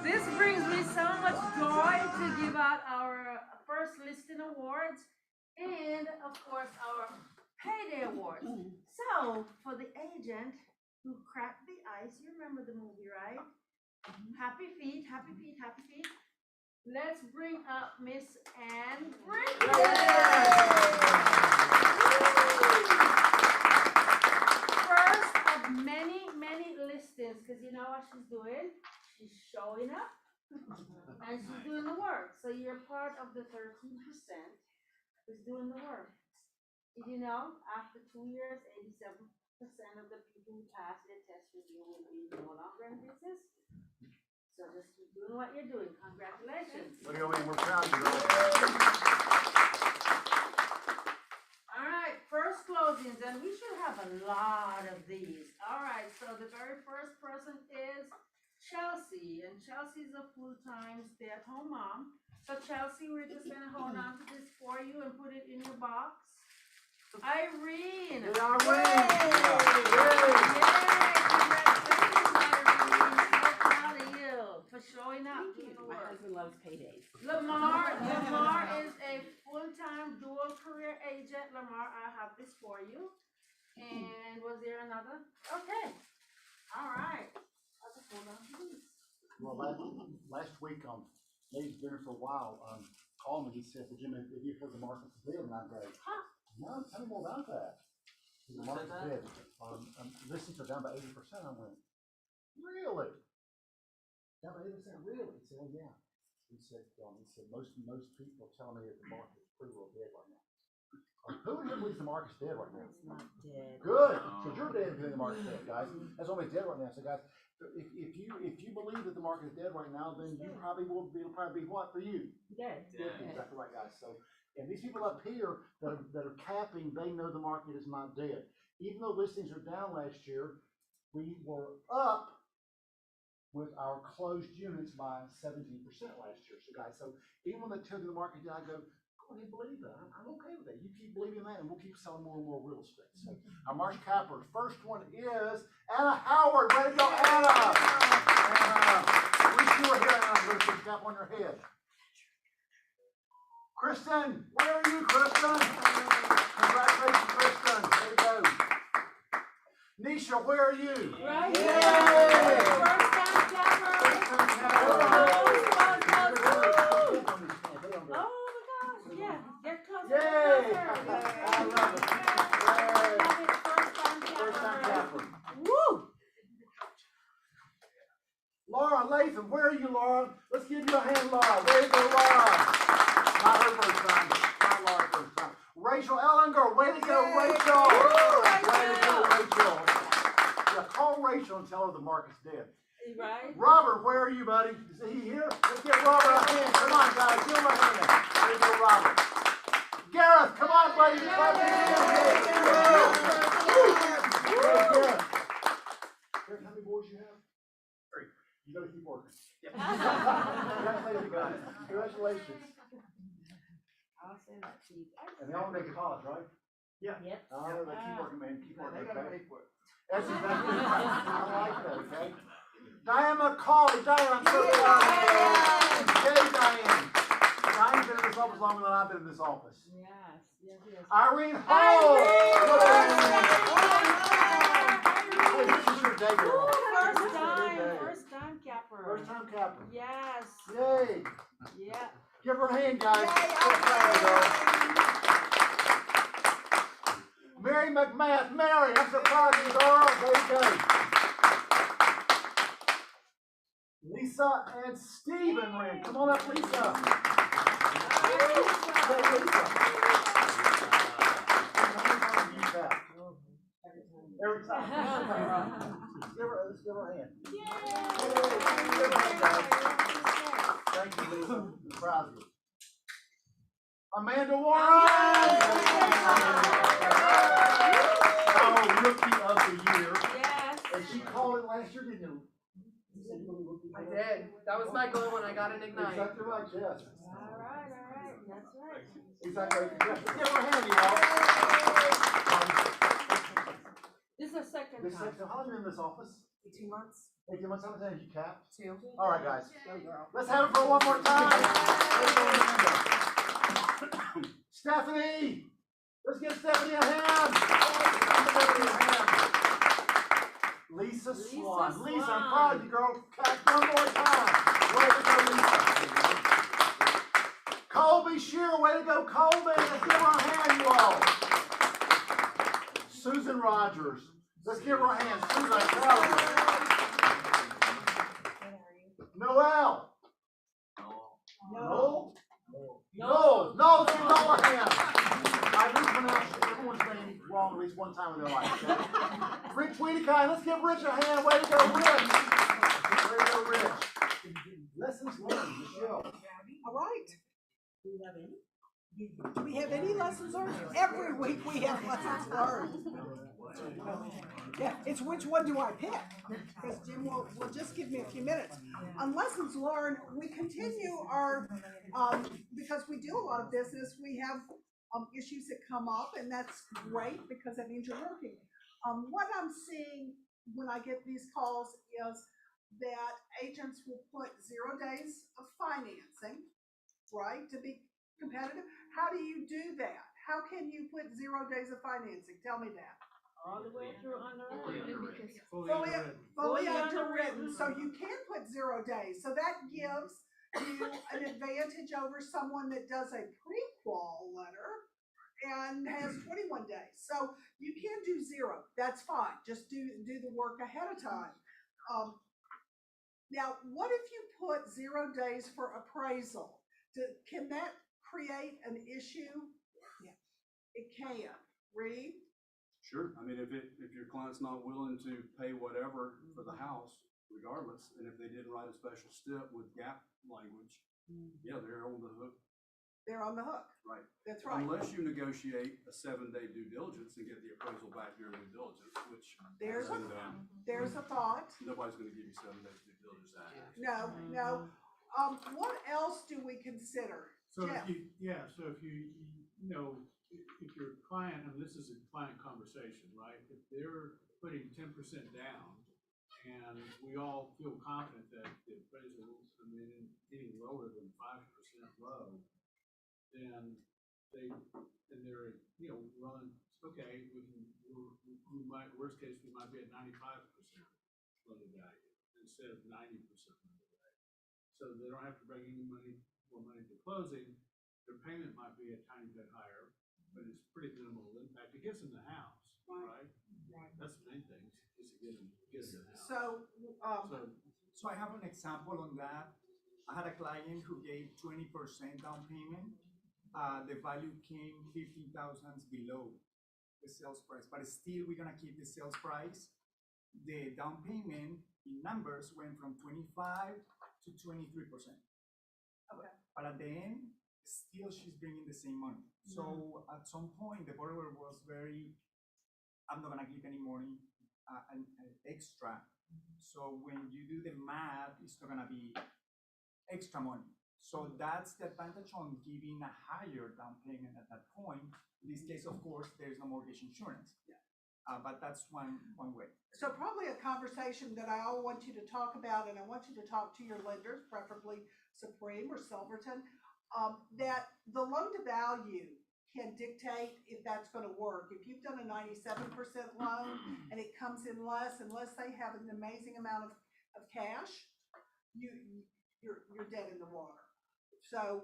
[SPEAKER 11] this brings me so much joy to give out our first listing awards and, of course, our payday awards. So, for the agent who cracked the ice, you remember the movie, right? Happy feet, happy feet, happy feet. Let's bring up Miss Anne Brinkley. First of many, many listings, because you know what she's doing? She's showing up and she's doing the work. So you're part of the 13% who's doing the work. Did you know after 2 years, 87% of the people who pass their test review will be no longer in business? So just keep doing what you're doing. Congratulations.
[SPEAKER 5] What do you mean? We're proud of you.
[SPEAKER 11] All right, first closings, and we should have a lot of these. All right, so the very first person is Chelsea, and Chelsea's a full-time stay-at-home mom. So Chelsea, we're just gonna hold on to this for you and put it in your box. Irene.
[SPEAKER 5] Hey, Irene.
[SPEAKER 11] Yay! For showing up.
[SPEAKER 4] My husband loves paydays.
[SPEAKER 11] Lamar is a full-time dual career agent. Lamar, I have this for you. And was there another? Okay. All right. I'll just hold on to these.
[SPEAKER 5] Well, last week, Dave's been here for a while, called me, he said, Jim, have you heard the market's dead? And I'm going, no, tell me more about that. The market's dead. Listings are down by 80%. I went, really? Down by 80%, really? He said, oh, yeah. He said, most people tell me that the market is pretty well dead right now. Who in here believes the market's dead right now?
[SPEAKER 4] It's not dead.
[SPEAKER 5] Good, because you're dead if you think the market's dead, guys. That's always dead right now. So, guys, if you believe that the market is dead right now, then you probably will be. It'll probably be what for you?
[SPEAKER 4] Dead.
[SPEAKER 5] Exactly right, guys. So, and these people up here that are capping, they know the market is not dead. Even though listings are down last year, we were up with our closed units by 17% last year. So, guys, even when they tell you the market, I go, go ahead and believe that. I'm okay with that. You keep believing that, and we'll keep selling more and more real estate. So, our March capper, first one is Anna Howard. Way to go, Anna! And wish you were here, Anna. I'm going to put a cap on your head. Kristen, where are you, Kristen? Congratulations, Kristen. Way to go. Nisha, where are you?
[SPEAKER 11] Right
[SPEAKER 5] Yay!
[SPEAKER 11] here. First time capper. Oh my gosh, yeah. Get closer.
[SPEAKER 5] Yay!
[SPEAKER 11] Get
[SPEAKER 5] I love it.
[SPEAKER 11] closer.
[SPEAKER 5] First time capper.
[SPEAKER 11] Woo!
[SPEAKER 5] Laura Latham, where are you, Laura? Let's give you a hand, Laura. Way to go, Laura. Not her first time. Not Laura's first time. Rachel Ellinger, way to go, Rachel. Way to go, Rachel. Yeah, call Rachel and tell her the market's dead.
[SPEAKER 11] Right.
[SPEAKER 5] Robert, where are you, buddy? Is he here? Let's give Robert a hand. Come on, guys. Give him a hand. There you go, Robert. Gareth, come on, buddy. Gareth, how many boys you have? 3. You gotta keep working. Congratulations, guys. Congratulations.
[SPEAKER 4] I'll send that to you.
[SPEAKER 5] And they all make college, right?
[SPEAKER 9] Yeah.
[SPEAKER 4] Yep.
[SPEAKER 5] Oh, they keep working, man. Keep working.
[SPEAKER 9] They gotta
[SPEAKER 5] Okay?
[SPEAKER 9] pay for it.
[SPEAKER 5] That's exactly right. I like that, okay? Diane McCauley. Diane, I'm so proud of you. Hey, Diane. Diane's been in this office longer than I've been in this office.
[SPEAKER 4] Yes.
[SPEAKER 5] Irene Hall. Hey, this is your day, girl.
[SPEAKER 11] First time capper.
[SPEAKER 5] First time capper.
[SPEAKER 11] Yes.
[SPEAKER 5] Yay.
[SPEAKER 11] Yeah.
[SPEAKER 5] Give her a hand, guys. Mary McMath. Mary, I'm so proud of you, girl. There you go. Lisa and Stephen ran. Come on up, Lisa. Hey, Lisa. Every time. Let's give her a hand. Thank you, Lisa. I'm proud of you. Amanda Warren! Our Rookie of the Year.
[SPEAKER 2] Yes.
[SPEAKER 5] And she called it last year, didn't you?
[SPEAKER 2] I did. That was my goal when I got in Ignite.
[SPEAKER 5] Exactly right, yes.
[SPEAKER 11] All right. That's right.
[SPEAKER 5] Exactly right. Yes. Give her a hand, y'all.
[SPEAKER 11] This is the second
[SPEAKER 5] This
[SPEAKER 11] time.
[SPEAKER 5] section, how long have you been in this office?
[SPEAKER 7] 18 months.
[SPEAKER 5] 18 months. How many times have you capped?
[SPEAKER 7] 2.
[SPEAKER 5] All right, guys.
[SPEAKER 7] Go, girl.
[SPEAKER 5] Let's have it for one more time. Stephanie! Let's give Stephanie a hand. Lisa Swan. Lisa, I'm proud of you, girl. Catch one more time. Way to go, Lisa. Colby Shear, way to go, Colby. Let's give her a hand, you all. Susan Rogers. Let's give her a hand. Susan, I'm proud of you. Noel. No. No, give Noel a hand. I mispronounce everyone's name wrong at least one time in their life. Okay? Rich Wiedekind, let's give Rich a hand. Way to go, Rich. Way to go, Rich. Lessons learned, Michelle.
[SPEAKER 3] All right. Do we have any lessons learned? Every week we have lessons learned. Yeah, it's which one do I pick? Because Jim will just give me a few minutes. On lessons learned, we continue our, because we do a lot of business, we have issues that come up, and that's great because that means you're working. What I'm seeing when I get these calls is that agents will put 0 days of financing, right, to be competitive. How do you do that? How can you put 0 days of financing? Tell me that.
[SPEAKER 11] All the way through underwritten.
[SPEAKER 3] Fully underwritten, so you can put 0 days. So that gives you an advantage over someone that does a pre-qual letter and has 21 days. So you can do 0. That's fine. Just do the work ahead of time. Now, what if you put 0 days for appraisal? Can that create an issue? Yeah, it can. Reed?
[SPEAKER 10] Sure. I mean, if your client's not willing to pay whatever for the house, regardless, and if they didn't write a special stip with gap language, yeah, they're on the hook.
[SPEAKER 3] They're on the hook.
[SPEAKER 10] Right.
[SPEAKER 3] That's right.
[SPEAKER 10] Unless you negotiate a 7-day due diligence and get the appraisal back during due diligence, which
[SPEAKER 3] There's
[SPEAKER 10] hasn't
[SPEAKER 3] a
[SPEAKER 10] done.
[SPEAKER 3] there's a thought.
[SPEAKER 10] Nobody's going to give you 7 days due diligence.
[SPEAKER 3] No. What else do we consider?
[SPEAKER 6] So
[SPEAKER 3] Jeff?
[SPEAKER 6] if if your client, and this is a client conversation, right? If they're putting 10% down, and we all feel confident that the appraisal will come in any lower than 5% low, then they're running. Okay, we might, worst case, we might be at 95% loan to value instead of 90% loan to value. So they don't have to bring any more money to closing. Their payment might be a tiny bit higher, but it's pretty minimal impact. It gets in the house, right? That's the main thing, is to get in the house.
[SPEAKER 9] So I have an example on that. I had a client who gave 20% down payment. The value came 15,000 below the sales price, but still we're gonna keep the sales price. The down payment in numbers went from 25 to 23%.
[SPEAKER 3] Okay.
[SPEAKER 9] But at the end, still she's bringing the same money. So at some point, the borrower was I'm not gonna give any money an extra. So when you do the math, it's not gonna be extra money. So that's the advantage on giving a higher down payment at that point. In this case, of course, there's no mortgage insurance. Yeah. But that's one way.
[SPEAKER 3] So probably a conversation that I all want you to talk about, and I want you to talk to your lenders, preferably Supreme or Silverton, that the loan to value can dictate if that's going to work. If you've done a 97% loan and it comes in less, unless they have an amazing amount of cash, you're dead in the water. So,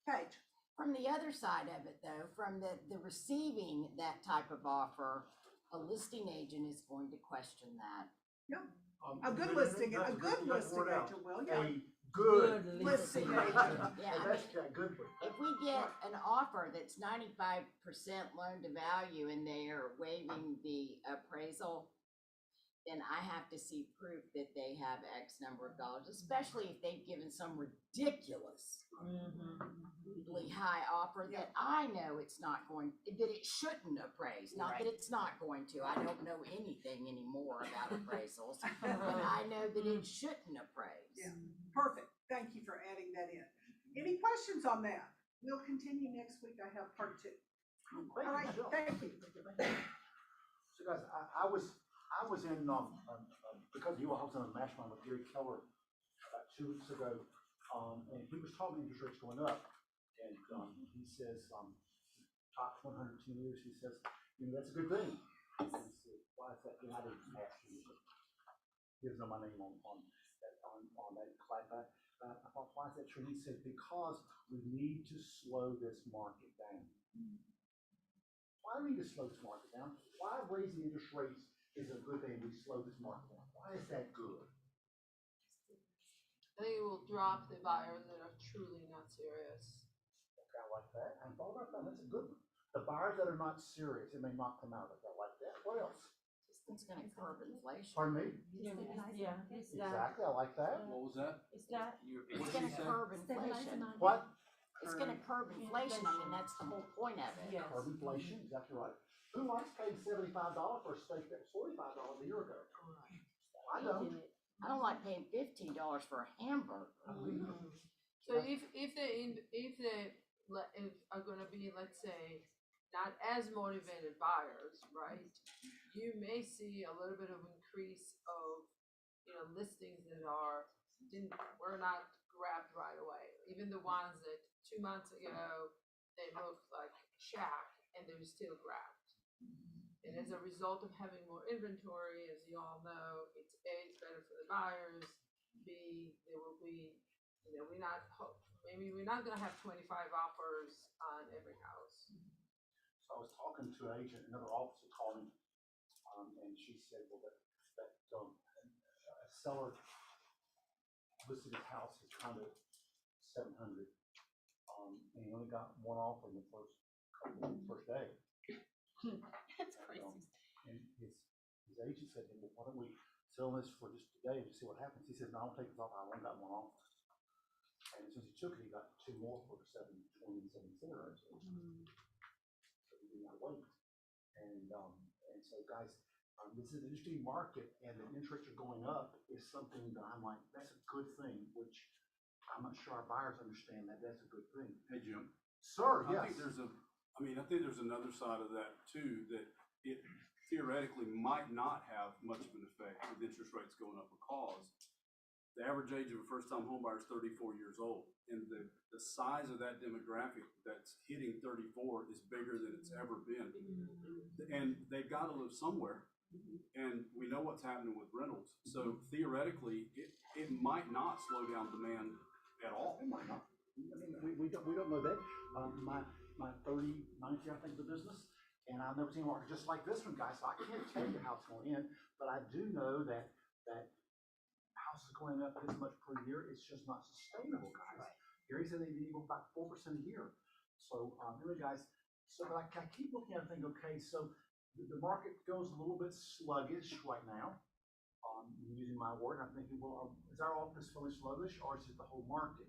[SPEAKER 3] Paige.
[SPEAKER 15] From the other side of it though, from the receiving that type of offer, a listing agent is going to question that.
[SPEAKER 3] Yep. A good listing agent will, yeah.
[SPEAKER 5] A good
[SPEAKER 3] listing agent.
[SPEAKER 15] Yeah,
[SPEAKER 5] And that's that good one.
[SPEAKER 15] if we get an offer that's 95% loan to value and they are waiving the appraisal, then I have to see proof that they have X number of dollars, especially if they've given some ridiculously high offer that I know it's not going, that it shouldn't appraise, not that it's not going to. I don't know anything anymore about appraisals, but I know that it shouldn't appraise.
[SPEAKER 3] Yeah, perfect. Thank you for adding that in. Any questions on that? We'll continue next week. I have part 2. All right, thank you.
[SPEAKER 5] So guys, I was in, because you all, I was in a mastermind with Gary Keller about 2 weeks ago, and he was talking interest rates going up, and he says, top 100 years, he says, that's a good thing. And he said, why is that? I didn't ask you, but he doesn't know my name on that clap. I thought, why is that true? He said, because we need to slow this market down. Why do we need to slow this market down? Why raising interest rates is a good thing? We slow this market down. Why is that good?
[SPEAKER 2] I think it will drop the buyers that are truly not serious.
[SPEAKER 5] Okay, I like that. I thought about that. That's a good one. The buyers that are not serious, it may knock them out. I like that. What else?
[SPEAKER 15] It's gonna curb inflation.
[SPEAKER 5] Pardon me?
[SPEAKER 11] Yeah.
[SPEAKER 5] Exactly. I like that.
[SPEAKER 10] What was that?
[SPEAKER 15] It's gonna curb inflation.
[SPEAKER 5] What?
[SPEAKER 15] It's gonna curb inflation. I mean, that's the whole point of it.
[SPEAKER 5] Curb inflation. Exactly right. Who likes paying $75 for a steak that was $45 a year ago? I don't.
[SPEAKER 15] I don't like paying $15 for a hamburger.
[SPEAKER 2] So if they are gonna be, let's say, not as motivated buyers, right? You may see a little bit of increase of, listings that were not grabbed right away. Even the ones that 2 months ago, they looked like shack and they were still grabbed. And as a result of having more inventory, as you all know, it's A, it's better for the buyers. B, there will be, we're not gonna have 25 offers on every house.
[SPEAKER 5] So I was talking to an agent, another officer called me, and she said, well, that a seller listed his house is kind of 700, and he only got one offer in the first day.
[SPEAKER 15] That's crazy.
[SPEAKER 5] And his agent said to him, well, why don't we sell this for just today and see what happens? He said, no, I won't take this off. I only got one offer. And since he took it, he got 2 more for 720 and 740. So he did not wait. And so guys, this is an interesting market, and the interest rates are going up is something that I'm like, that's a good thing, which I'm not sure our buyers understand that that's a good thing.
[SPEAKER 10] Hey, Jim.
[SPEAKER 5] Sir, yes.
[SPEAKER 10] I think there's another side of that too, that it theoretically might not have much of an effect with interest rates going up, because the average age of a first-time homebuyer is 34 years old, and the size of that demographic that's hitting 34 is bigger than it's ever been, and they've got to live somewhere, and we know what's happening with rentals. So theoretically, it might not slow down demand at all.
[SPEAKER 5] It might not. I mean, we don't know that. My 39th year, I think, of the business, and I've never seen a market just like this one, guys. So I can't tell you how it's going in, but I do know that houses going up this much per year, it's just not sustainable, guys. Right. Gary said they need to go about 4% a year. So anyway, guys, so I keep looking at it and think, okay, so the market goes a little bit sluggish right now. Using my word, I'm thinking, well, is our office feeling sluggish, or is it the whole market?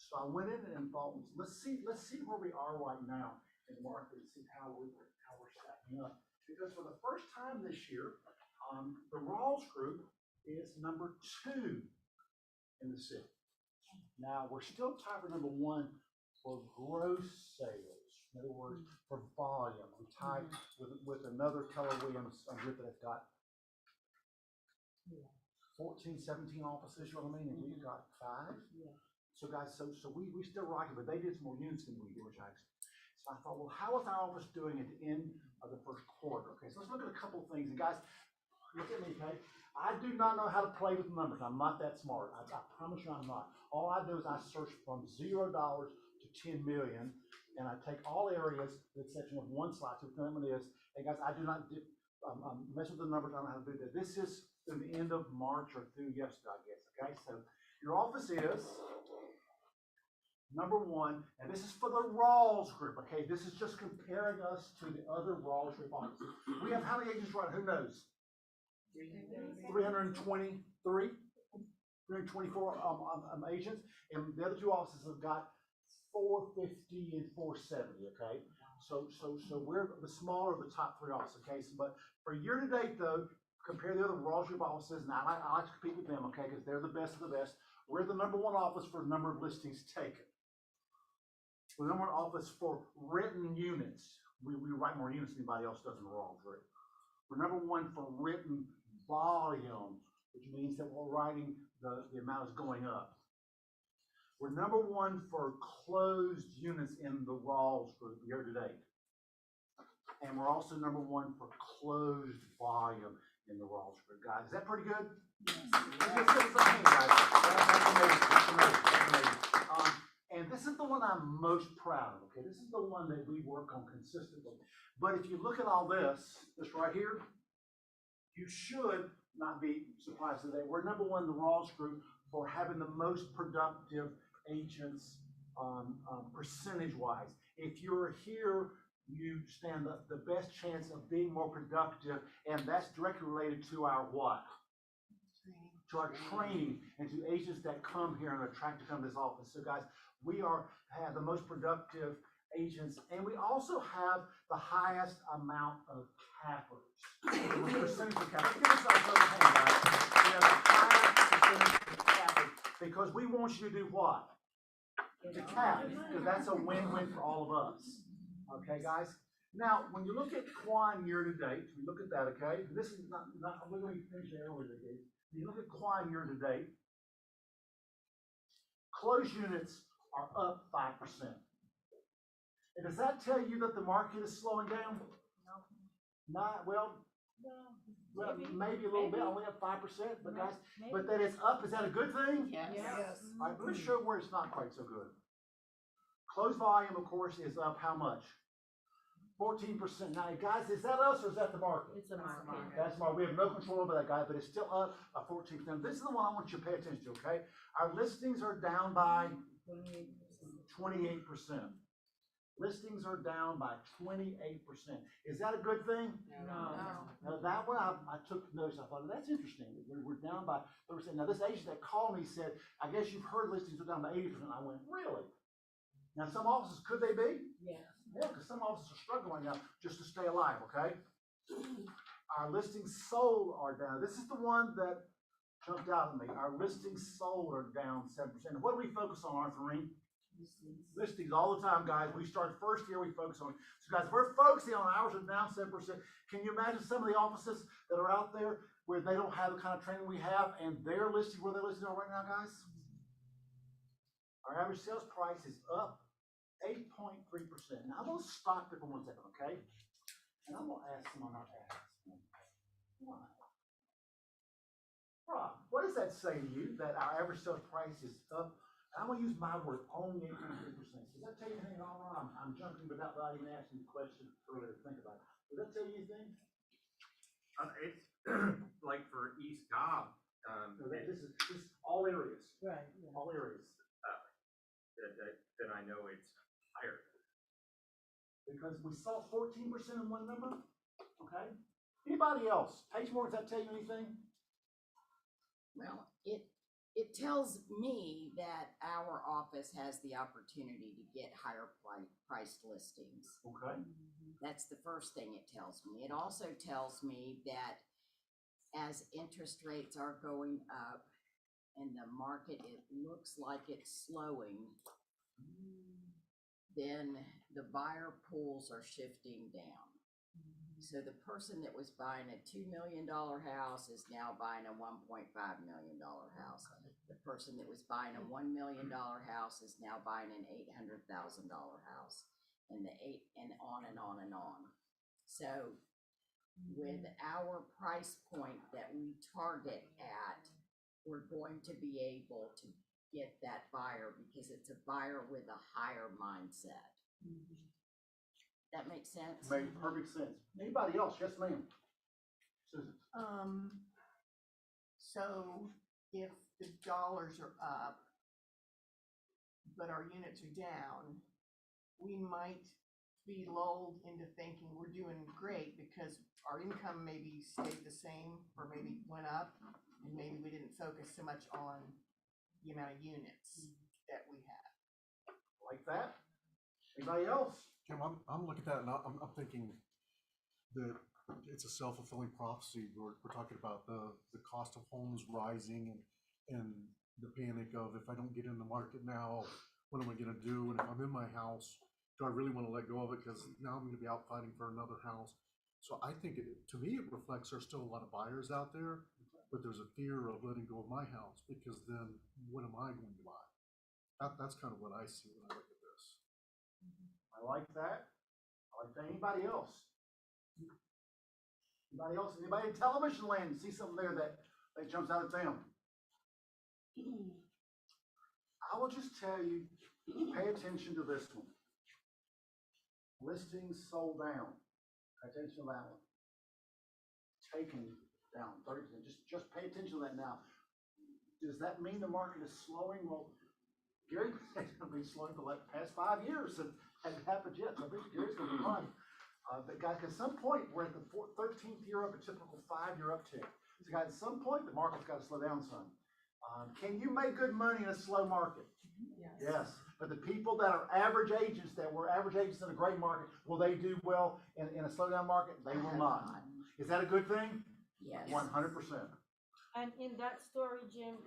[SPEAKER 5] So I went in and thought, let's see where we are right now in the market and see how we're stacking up. Because for the first time this year, the Rawls Group is number 2 in the city. Now we're still tied for number 1 for gross sales. In other words, for volume. We tied with another Keller Williams group that's got 14, 17 offices, you know what I mean? And we've got 5. So guys, so we still rocking, but they did some more units than we did, which I expect. So I thought, well, how is our office doing at the end of the first quarter? Okay, so let's look at a couple of things. And guys, look at me, okay? I do not know how to play with numbers. I'm not that smart. I promise you I'm not. All I do is I search from $0 to 10 million, and I take all areas, the exception of one slide, so what it is. And guys, I do not mess with the numbers. I don't know how to do that. This is through the end of March or through yesterday, I guess, okay? So your office is number one, and this is for the Rawls group, okay? This is just comparing us to the other Rawls group offices. We have how many agents running? Who knows? 323, 324 agents, and the other two offices have got 450 and 470, okay? So we're the smaller of the top three offices, okay? So, but for year to date though, compare the other Rawls group offices, and I like to compete with them, okay? Because they're the best of the best. We're the number one office for number of listings taken. We're the number one office for written units. We write more units than anybody else does in the Rawls group. We're number one for written volume, which means that we're writing, the amount is going up. We're number one for closed units in the Rawls group year to date. And we're also number one for closed volume in the Rawls group. Guys, is that pretty good? Yes. That's amazing. That's amazing. And this is the one I'm most proud of, okay? This is the one that we work on consistently. But if you look at all this right here, you should not be surprised today. We're number one in the Rawls group for having the most productive agents percentage-wise. If you're here, you stand the best chance of being more productive, and that's directly related to our what? To our training and to agents that come here and are attracted to come to this office. So guys, we have the most productive agents, and we also have the highest amount of cappers. The percentage of cappers. Give us our hand, guys. We have the highest percentage of cappers because we want you to do what? To cap, because that's a win-win for all of us. Okay, guys? Now, when you look at Quine year to date, we look at that, okay? This is not we're going to finish there earlier, okay? When you look at Quine year to date, closed units are up 5%. And does that tell you that the market is slowing down? No. Not, well, maybe a little bit, only up 5%, but guys, but that it's up, is that a good thing?
[SPEAKER 15] Yes.
[SPEAKER 5] All right, let's show where it's not quite so good. Closed volume, of course, is up how much? 14%. Now, guys, is that us or is that the market?
[SPEAKER 11] It's a market.
[SPEAKER 5] That's why we have no control over that, guy, but it's still up 14%. This is the one I want you to pay attention to, okay? Our listings are down by 28%. Listings are down by 28%. Is that a good thing?
[SPEAKER 11] No.
[SPEAKER 5] Now, that one I took notice. I thought, that's interesting. We're down by 30%. Now, this agent that called me said, I guess you've heard listings are down by 80%. I went, really? Now, some offices, could they be?
[SPEAKER 11] Yes.
[SPEAKER 5] Yeah, because some offices are struggling now just to stay alive, okay? Our listings sold are down. This is the one that jumped out at me. Our listings sold are down 7%. And what do we focus on, Arthurine? Listings all the time, guys. We start first year, we focus on. So, guys, we're focusing on ours are down 7%. Can you imagine some of the offices that are out there where they don't have the kind of training we have and they're listed where they're listed right now, guys? Our average sales price is up 8.3%. Now, I'm going to stop there for 1 second, okay? And I'm going to ask someone not to ask. Why? Rob, what does that say to you that our average sales price is up? I'm going to use my word, only 8.3%. Does that tell you anything at all? I'm jumping without even asking the question earlier to think about it. Does that tell you anything?
[SPEAKER 13] It's like for East Cobb.
[SPEAKER 5] This is all areas.
[SPEAKER 11] Right.
[SPEAKER 5] Yeah. All areas.
[SPEAKER 13] Then I know it's higher.
[SPEAKER 5] Because we saw 14% in one number. Okay. Anybody else? Page Moore, does that tell you anything?
[SPEAKER 15] Well, it tells me that our office has the opportunity to get higher priced listings.
[SPEAKER 5] Okay.
[SPEAKER 15] That's the first thing it tells me. It also tells me that as interest rates are going up and the market, it looks like it's slowing, then the buyer pools are shifting down. So the person that was buying a $2 million house is now buying a $1.5 million house. The person that was buying a $1 million house is now buying an $800,000 house, and on and on and on. So with our price point that we target at, we're going to be able to get that buyer because it's a buyer with a higher mindset. That makes sense?
[SPEAKER 5] Made perfect sense. Anybody else? Yes, ma'am. Susan.
[SPEAKER 2] So if the dollars are up, but our units are down, we might be lulled into thinking we're doing great because our income maybe stayed the same or maybe went up, and maybe we didn't focus so much on the amount of units that we have.
[SPEAKER 5] Like that? Anybody else?
[SPEAKER 16] Jim, I'm looking at that and I'm thinking that it's a self-fulfilling prophecy. We're talking about the cost of homes rising and the panic of, if I don't get in the market now, what am I gonna do? And if I'm in my house, do I really want to let go of it? Because now I'm gonna be out fighting for another house. So I think to me, it reflects there's still a lot of buyers out there, but there's a fear of letting go of my house because then what am I going to buy? That's kind of what I see when I look at this.
[SPEAKER 5] I like that. I like that. Anybody else? Anybody else? Anybody in television land see something there that jumps out at them? I will just tell you, pay attention to this one. Listings sold down. Pay attention to that one. Taken down 30%. Just pay attention to that now. Does that mean the market is slowing? Well, Gary said it's going to be slowing for like the past 5 years and hasn't happened yet. So I think Gary's going to be right. But guys, at some point, we're at the 13th year of a typical 5-year uptick. So guys, at some point, the market's got to slow down some. Can you make good money in a slow market? Yes. But the people that are average agents, that were average agents in a great market, will they do well in a slowdown market? They will not. Is that a good thing?
[SPEAKER 15] Yes.
[SPEAKER 5] 100%.
[SPEAKER 11] And in that story, Jim,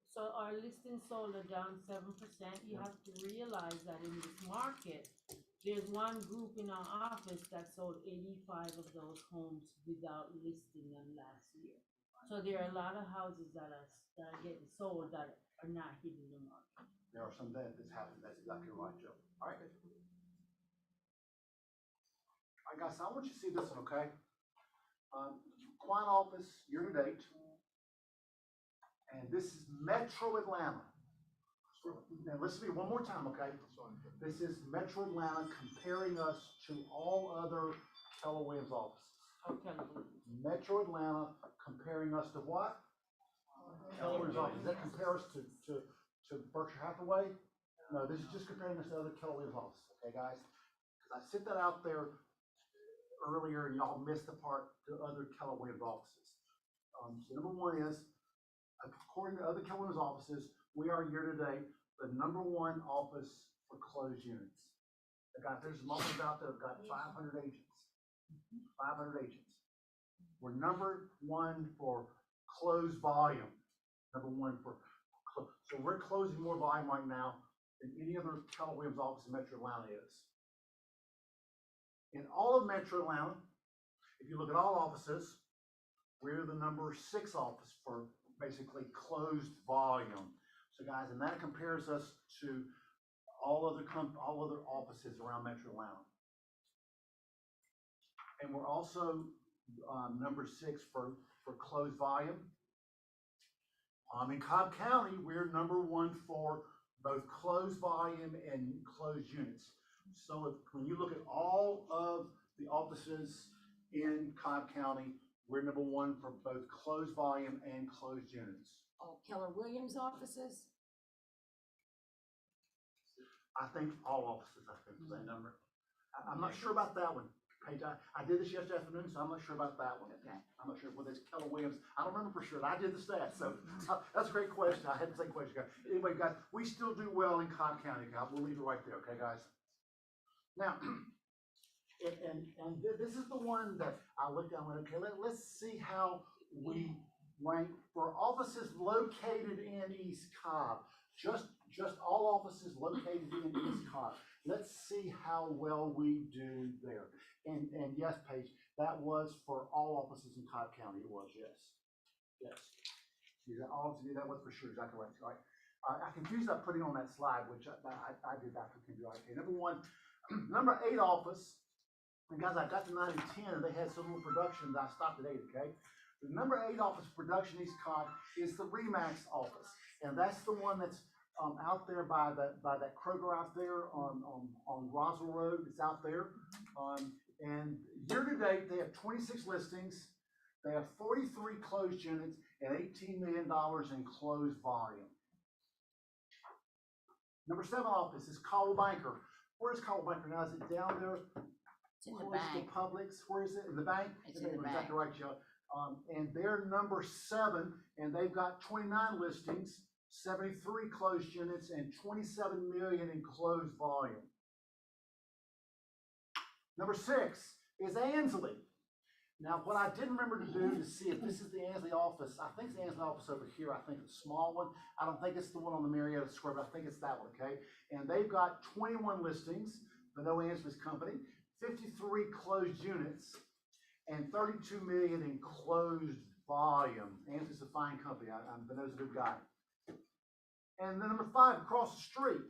[SPEAKER 11] so our listings sold are down 7%. You have to realize that in this market, there's one group in our office that sold 85 of those homes without listing them last year. So there are a lot of houses that are getting sold that are not hitting the market.
[SPEAKER 5] There are some that this happened. That's exactly right, Joe. All right. All right, guys, so I want you to see this one, okay? Client office year to date. And this is Metro Atlanta. Now listen to me one more time, okay? This is Metro Atlanta comparing us to all other Keller Williams offices.
[SPEAKER 11] Okay.
[SPEAKER 5] Metro Atlanta comparing us to what? Keller Williams office. Does that compare us to Berkshire Hathaway? No, this is just comparing us to other Keller Williams offices, okay, guys? Because I sent that out there earlier and y'all missed the part to other Keller Williams offices. So number one is, according to other Keller Williams offices, we are year to date the #1 office for closed units. Guys, there's some offices out there that have got 500 agents. 500 agents. We're #1 for closed volume. #1 for so we're closing more volume right now than any other Keller Williams office in Metro Atlanta is. In all of Metro Atlanta, if you look at all offices, we're the #6 office for basically closed volume. So guys, and that compares us to all other offices around Metro Atlanta. And we're also #6 for closed volume. In Cobb County, we're #1 for both closed volume and closed units. So when you look at all of the offices in Cobb County, we're #1 for both closed volume and closed units.
[SPEAKER 15] All Keller Williams offices?
[SPEAKER 5] I think all offices, I think, is that number. I'm not sure about that one. Paige, I did this yesterday afternoon, so I'm not sure about that one.
[SPEAKER 15] Okay.
[SPEAKER 5] I'm not sure whether it's Keller Williams. I don't remember for sure. I did the stats, so that's a great question. I had the same question, guys. Anyway, guys, we still do well in Cobb County, guys. We'll leave it right there, okay, guys? Now, and this is the one that I looked at and went, okay, let's see how we rank for offices located in East Cobb. Just all offices located in East Cobb. Let's see how well we do there. And yes, Paige, that was for all offices in Cobb County. It was, yes. Yes. All of you, that was for sure, exactly right. Right. I confused that putting on that slide, which I did that for you. Okay, #1, #8 office And guys, I got to 9 and 10, and they had some little production that I stopped at 8, okay? The number 8 office production East Cobb is the Remax office. And that's the one that's out there by that Kroger out there on Roswell Road. It's out there. And year to date, they have 26 listings. They have 43 closed units and $18 million in closed volume. Number 7 office is Cobb Banker. Where's Cobb Banker now? Is it down there?
[SPEAKER 15] It's in the bank.
[SPEAKER 5] Publix. Where is it? In the bank?
[SPEAKER 15] It's in the bank.
[SPEAKER 5] Exactly right, Joe. And they're number 7, and they've got 29 listings, 73 closed units, and 27 million in closed volume. Number 6 is Ansley. Now, what I did remember to do to see if this is the Ansley office, I think it's the Ansley office over here. I think it's a small one. I don't think it's the one on the Marietta Square, but I think it's that one, okay? And they've got 21 listings, the No Ansley's company, 53 closed units, and 32 million in closed volume. Ansley's a fine company. I know he's a good guy. And then number 5, across the street,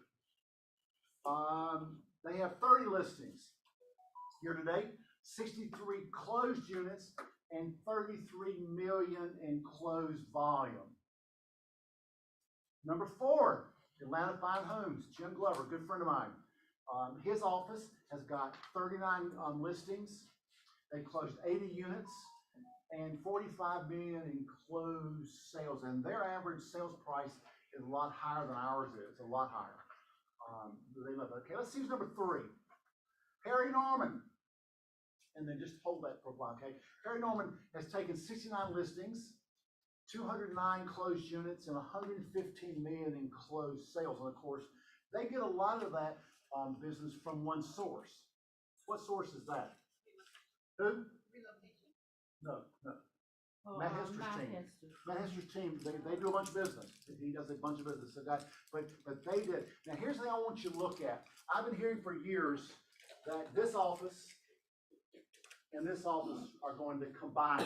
[SPEAKER 5] they have 30 listings year to date, 63 closed units, and 33 million in closed volume. Number 4, Atlanta Fine Homes, Jim Glover, good friend of mine. His office has got 39 listings. They closed 80 units and 45 million in closed sales. And their average sales price is a lot higher than ours is. It's a lot higher. Okay, let's see who's number 3. Harry Norman. And then just hold that for a while, okay? Harry Norman has taken 69 listings, 209 closed units, and 115 million in closed sales. And of course, they get a lot of that business from one source. What source is that? Who?
[SPEAKER 12] Relocation.
[SPEAKER 5] No. Matt Hester's team. Matt Hester's team, they do a bunch of business. He does a bunch of business. So guys, but they did. Now here's the thing I want you to look at. I've been hearing for years that this office and this office are going to combine.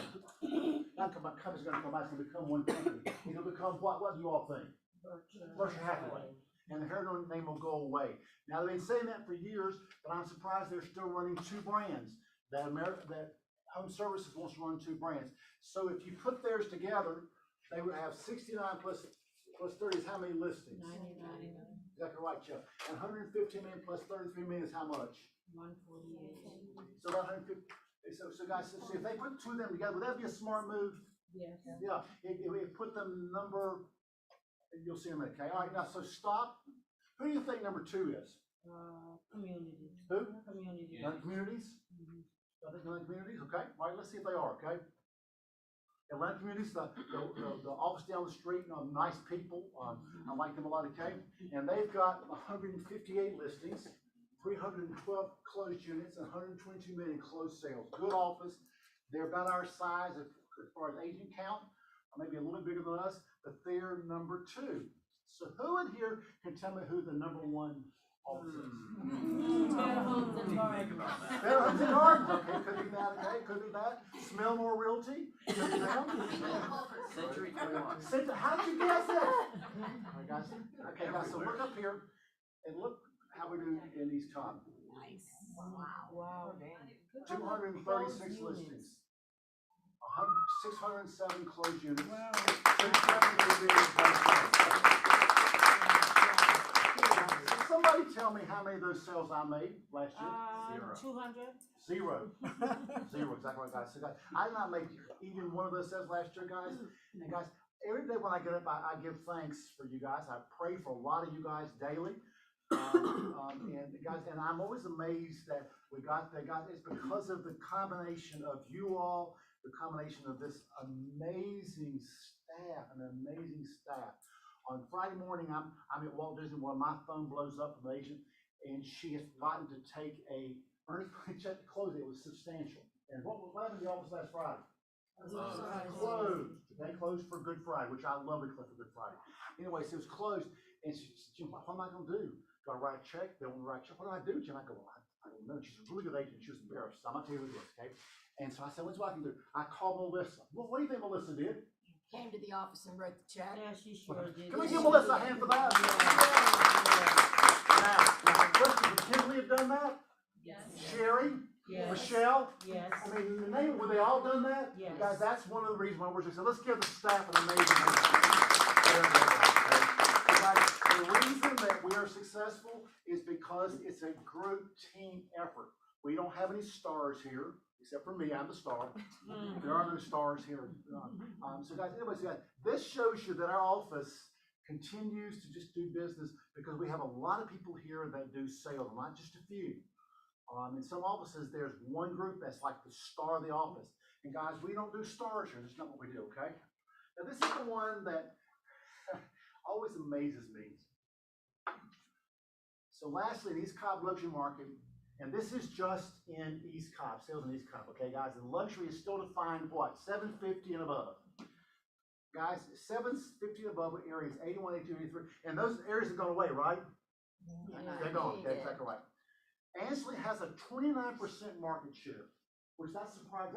[SPEAKER 5] Not combine, company's going to combine, it's going to become one company. It'll become what do you all think? Berkshire Hathaway. And the Harry Norman name will go away. Now they've been saying that for years, but I'm surprised they're still running 2 brands. That Home Services wants to run 2 brands. So if you put theirs together, they would have 69 plus 30 is how many listings?
[SPEAKER 11] 99.
[SPEAKER 5] Exactly right, Jeff. And 115 million plus 33 million is how much?
[SPEAKER 11] 148.
[SPEAKER 5] So about 150. So guys, so if they put 2 of them together, would that be a smart move?
[SPEAKER 11] Yes.
[SPEAKER 5] Yeah. It put them number. You'll see in a minute. Okay. All right. Now, so stop. Who do you think number 2 is?
[SPEAKER 11] Communities.
[SPEAKER 5] Who?
[SPEAKER 11] Communities.
[SPEAKER 5] Atlanta Communities? I think Atlanta Communities, okay. All right, let's see if they are, okay. Atlanta Communities, the office down the street, nice people. I like them a lot, okay. And they've got 158 listings, 312 closed units, and 122 million closed sales. Good office. They're about our size as far as agent count, maybe a little bigger than us, but they're number 2. So who in here can tell me who the number 1 office is?
[SPEAKER 11] Better Homes and Gardens.
[SPEAKER 5] Better Homes and Gardens, okay, could be that, okay, could be that. Smellmore Realty, could be them.
[SPEAKER 13] Century 21.
[SPEAKER 5] How'd you guess that? All right, guys, okay, guys, so look up here and look how we do in East Cobb.
[SPEAKER 15] Nice.
[SPEAKER 11] Wow.
[SPEAKER 5] 236 listings. 607 closed units.
[SPEAKER 11] Wow.
[SPEAKER 5] 673 million closed sales. Somebody tell me how many of those sales I made last year?
[SPEAKER 11] 200.
[SPEAKER 5] 0. 0, exactly right, guys. So guys, I did not make even one of those sales last year, guys. And guys, every day when I get up, I give thanks for you guys. I pray for a lot of you guys daily. And guys, and I'm always amazed that we got that, guys. It's because of the combination of you all, the combination of this amazing staff, On Friday morning, I'm at Walt Disney World. My phone blows up from the agent, and she has forgotten to take a earnings check to close it. It was substantial. And what happened in the office last Friday? Closed. They closed for Good Friday, which I love to close for Good Friday. Anyway, so it was closed, and she said, Jim, what am I going to do? Do I write a check? They want to write a check. What do I do, Jim? I go, well, I don't know. She's a really good agent. She was embarrassed. I'm not telling you who it is, okay? And so I said, what's what I can do? I called Melissa. Well, what do you think Melissa did?
[SPEAKER 15] Came to the office and wrote the check.
[SPEAKER 11] Yeah, she sure did.
[SPEAKER 5] Can we give Melissa a hand for that? Now, question, would Kimberly have done that?
[SPEAKER 12] Yes.
[SPEAKER 5] Sherry?
[SPEAKER 11] Yes.
[SPEAKER 5] Michelle?
[SPEAKER 11] Yes.
[SPEAKER 5] I mean, the name, were they all done that?
[SPEAKER 11] Yes.
[SPEAKER 5] Guys, that's one of the reasons why we're successful. Let's give the staff an amazing hand. Guys, the reason that we are successful is because it's a group team effort. We don't have any stars here, except for me, I'm the star. There are no stars here. So guys, anyways, guys, this shows you that our office continues to just do business because we have a lot of people here that do sales, not just a few. In some offices, there's one group that's like the star of the office. And guys, we don't do stars here. That's not what we do, okay? Now, this is the one that always amazes me. So lastly, the East Cobb luxury market, and this is just in East Cobb, sales in East Cobb, okay, guys? And luxury is still defined what? 750 and above. Guys, 750 and above areas, 81, 82, 83, and those areas have gone away, right? They're gone, that's exactly right. Ansley has a 29% market share, which that surprise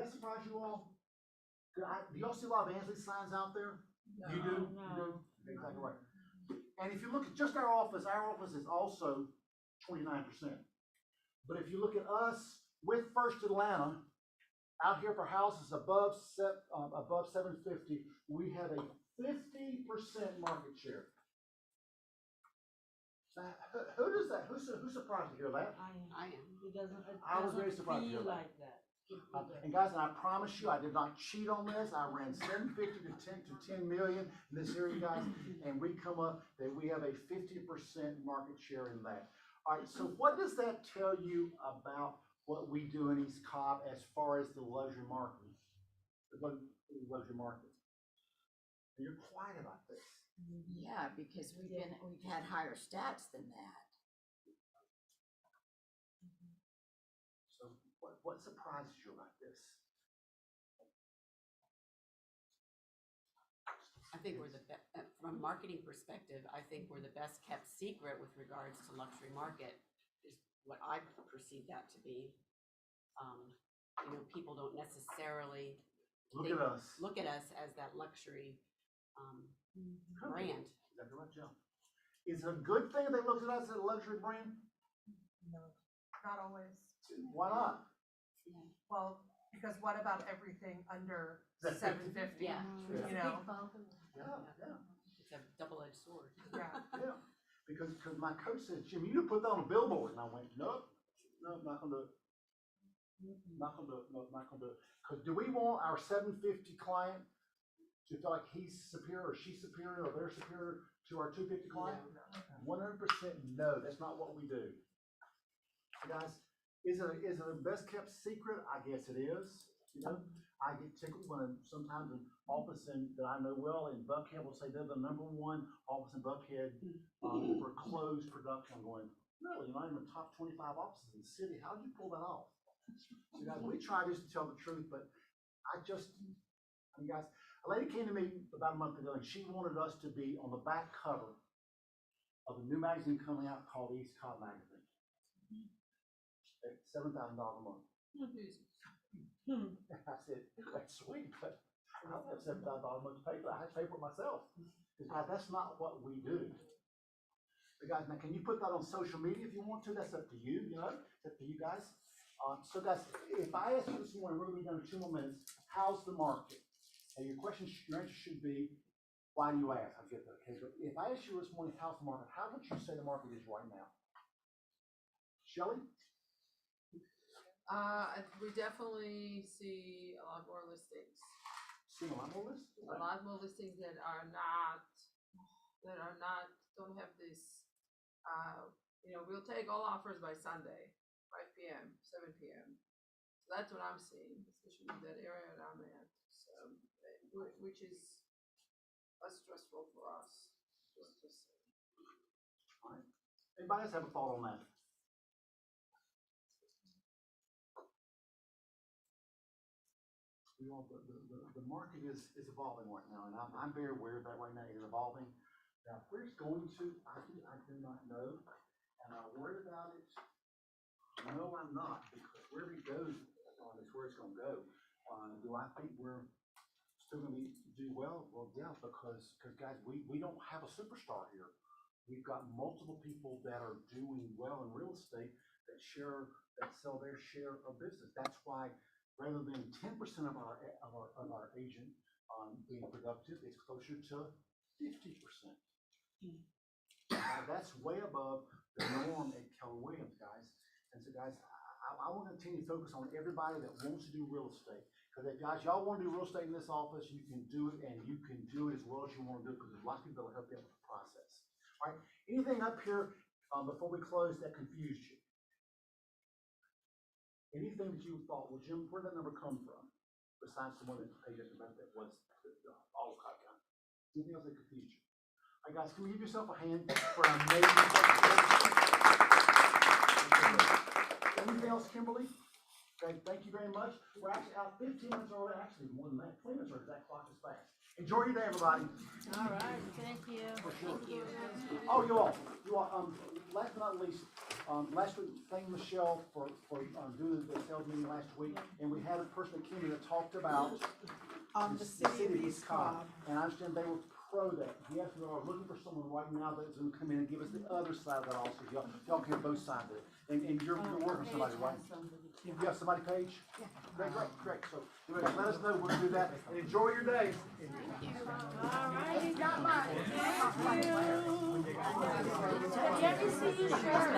[SPEAKER 5] you all? Do y'all see a lot of Ansley signs out there?
[SPEAKER 11] No.
[SPEAKER 5] You do?
[SPEAKER 11] No.
[SPEAKER 5] You do? Exactly right. And if you look at just our office is also 29%. But if you look at us with First Atlanta, out here for houses above 750, we have a 50% market share. Now, who does that? Who's surprised to hear that?
[SPEAKER 11] I am. It
[SPEAKER 5] I was very surprised to hear
[SPEAKER 11] feel
[SPEAKER 5] that.
[SPEAKER 11] like that.
[SPEAKER 5] And guys, and I promise you, I did not cheat on this. I ran 750 to 10 million in this area, guys, and we come up that we have a 50% market share in that. All right, so what does that tell you about what we do in East Cobb as far as the luxury market? The luxury market. And you're quiet about this.
[SPEAKER 15] Yeah, because we've had higher stats than that.
[SPEAKER 5] So what surprises you about this?
[SPEAKER 4] I think we're from a marketing perspective, I think we're the best kept secret with regards to luxury market, is what I perceive that to be. People don't necessarily
[SPEAKER 5] look at us
[SPEAKER 4] as that luxury brand.
[SPEAKER 5] Exactly right, Joe. Is it a good thing they looked at us as a luxury brand?
[SPEAKER 2] No, not always.
[SPEAKER 5] Why not?
[SPEAKER 2] Well, because what about everything under
[SPEAKER 5] That's
[SPEAKER 2] 750?
[SPEAKER 4] Yeah, true.
[SPEAKER 2] You know?
[SPEAKER 5] Yeah.
[SPEAKER 4] It's a double-edged sword.
[SPEAKER 5] Yeah. Because my coach said, Jim, you need to put that on a billboard. And I went, nope, not gonna do it. Not gonna do it. Because do we want our 750 client to feel like he's superior or she's superior or they're superior to our 250 client? 100% no, that's not what we do. Guys, is it a best kept secret? I guess it is. I get tickled when sometimes an office that I know well in Buckhead will say they're the #1 office in Buckhead for closed production. I'm going, really? You're not even the top 25 offices in the city. How did you pull that off? So guys, we try just to tell the truth, but guys, a lady came to me about a month ago and she wanted us to be on the back cover of a new magazine coming out called East Cobb Magazine. At $7,000 a month. I said, that's sweet, but I don't have $7,000 a month to pay for it. I have to pay for it myself. Because guys, that's not what we do. But guys, now can you put that on social media if you want to? That's up to you, It's up to you guys. So guys, if I ask you this morning, we're going to be done in 2 more minutes, how's the market? And your answer should be, why do you ask? I get that, okay? But if I ask you this morning, how's the market? How would you say the market is right now? Shelley?
[SPEAKER 17] We definitely see a lot more listings.
[SPEAKER 5] See a lot more listings?
[SPEAKER 17] A lot more listings that don't have this, we'll take all offers by Sunday, 5 p.m., 7 p.m. So that's what I'm seeing, especially in that area that I'm at, so, which is less stressful for us.
[SPEAKER 5] All right. Anybody else have a thought on that? The market is evolving right now, and I'm very aware of that right now. It's evolving. Now, where it's going to, I do not know. Am I worried about it? No, I'm not, because wherever it goes is where it's going to go. Do I think we're still going to do well? Well, yeah, because guys, we don't have a superstar here. We've got multiple people that are doing well in real estate, that sell their share of business. That's why rather than 10% of our agent being productive, it's closer to 50%. That's way above the norm at Keller Williams, guys. And so, guys, I want to continue to focus on everybody that wants to do real estate. Because if guys, y'all want to do real estate in this office, you can do it, and you can do it as well as you want to do it, because there's lots of people that help you out with the process. All right. Anything up here before we close that confused you? Anything that you thought, well, Jim, where did that number come from? Besides the one that paid us about that was all Cobb County. Anything else that confused you? All right, guys, can we give yourself a hand for an amazing Anything else, Kimberly? Okay, thank you very much. We're actually out 15 minutes early, actually more than that. 20 minutes early, that clock is fast. Enjoy your day, everybody.
[SPEAKER 11] All right, thank you.
[SPEAKER 5] For sure. Oh, you all, last but not least, last week, thank Michelle for doing the sales meeting last week, and we had a person that came in that talked about
[SPEAKER 3] the city of East Cobb.
[SPEAKER 5] And I understand they were pro that. Yes, we are looking for someone right now that's going to come in and give us the other side of that also. Y'all can have both sides of it. And you're working with somebody, right? You have somebody, Paige? Yeah. Great. So, anyway, let us know. We'll do that. And enjoy your day.
[SPEAKER 11] All right, not much. Thank you. Have you ever seen your shirt?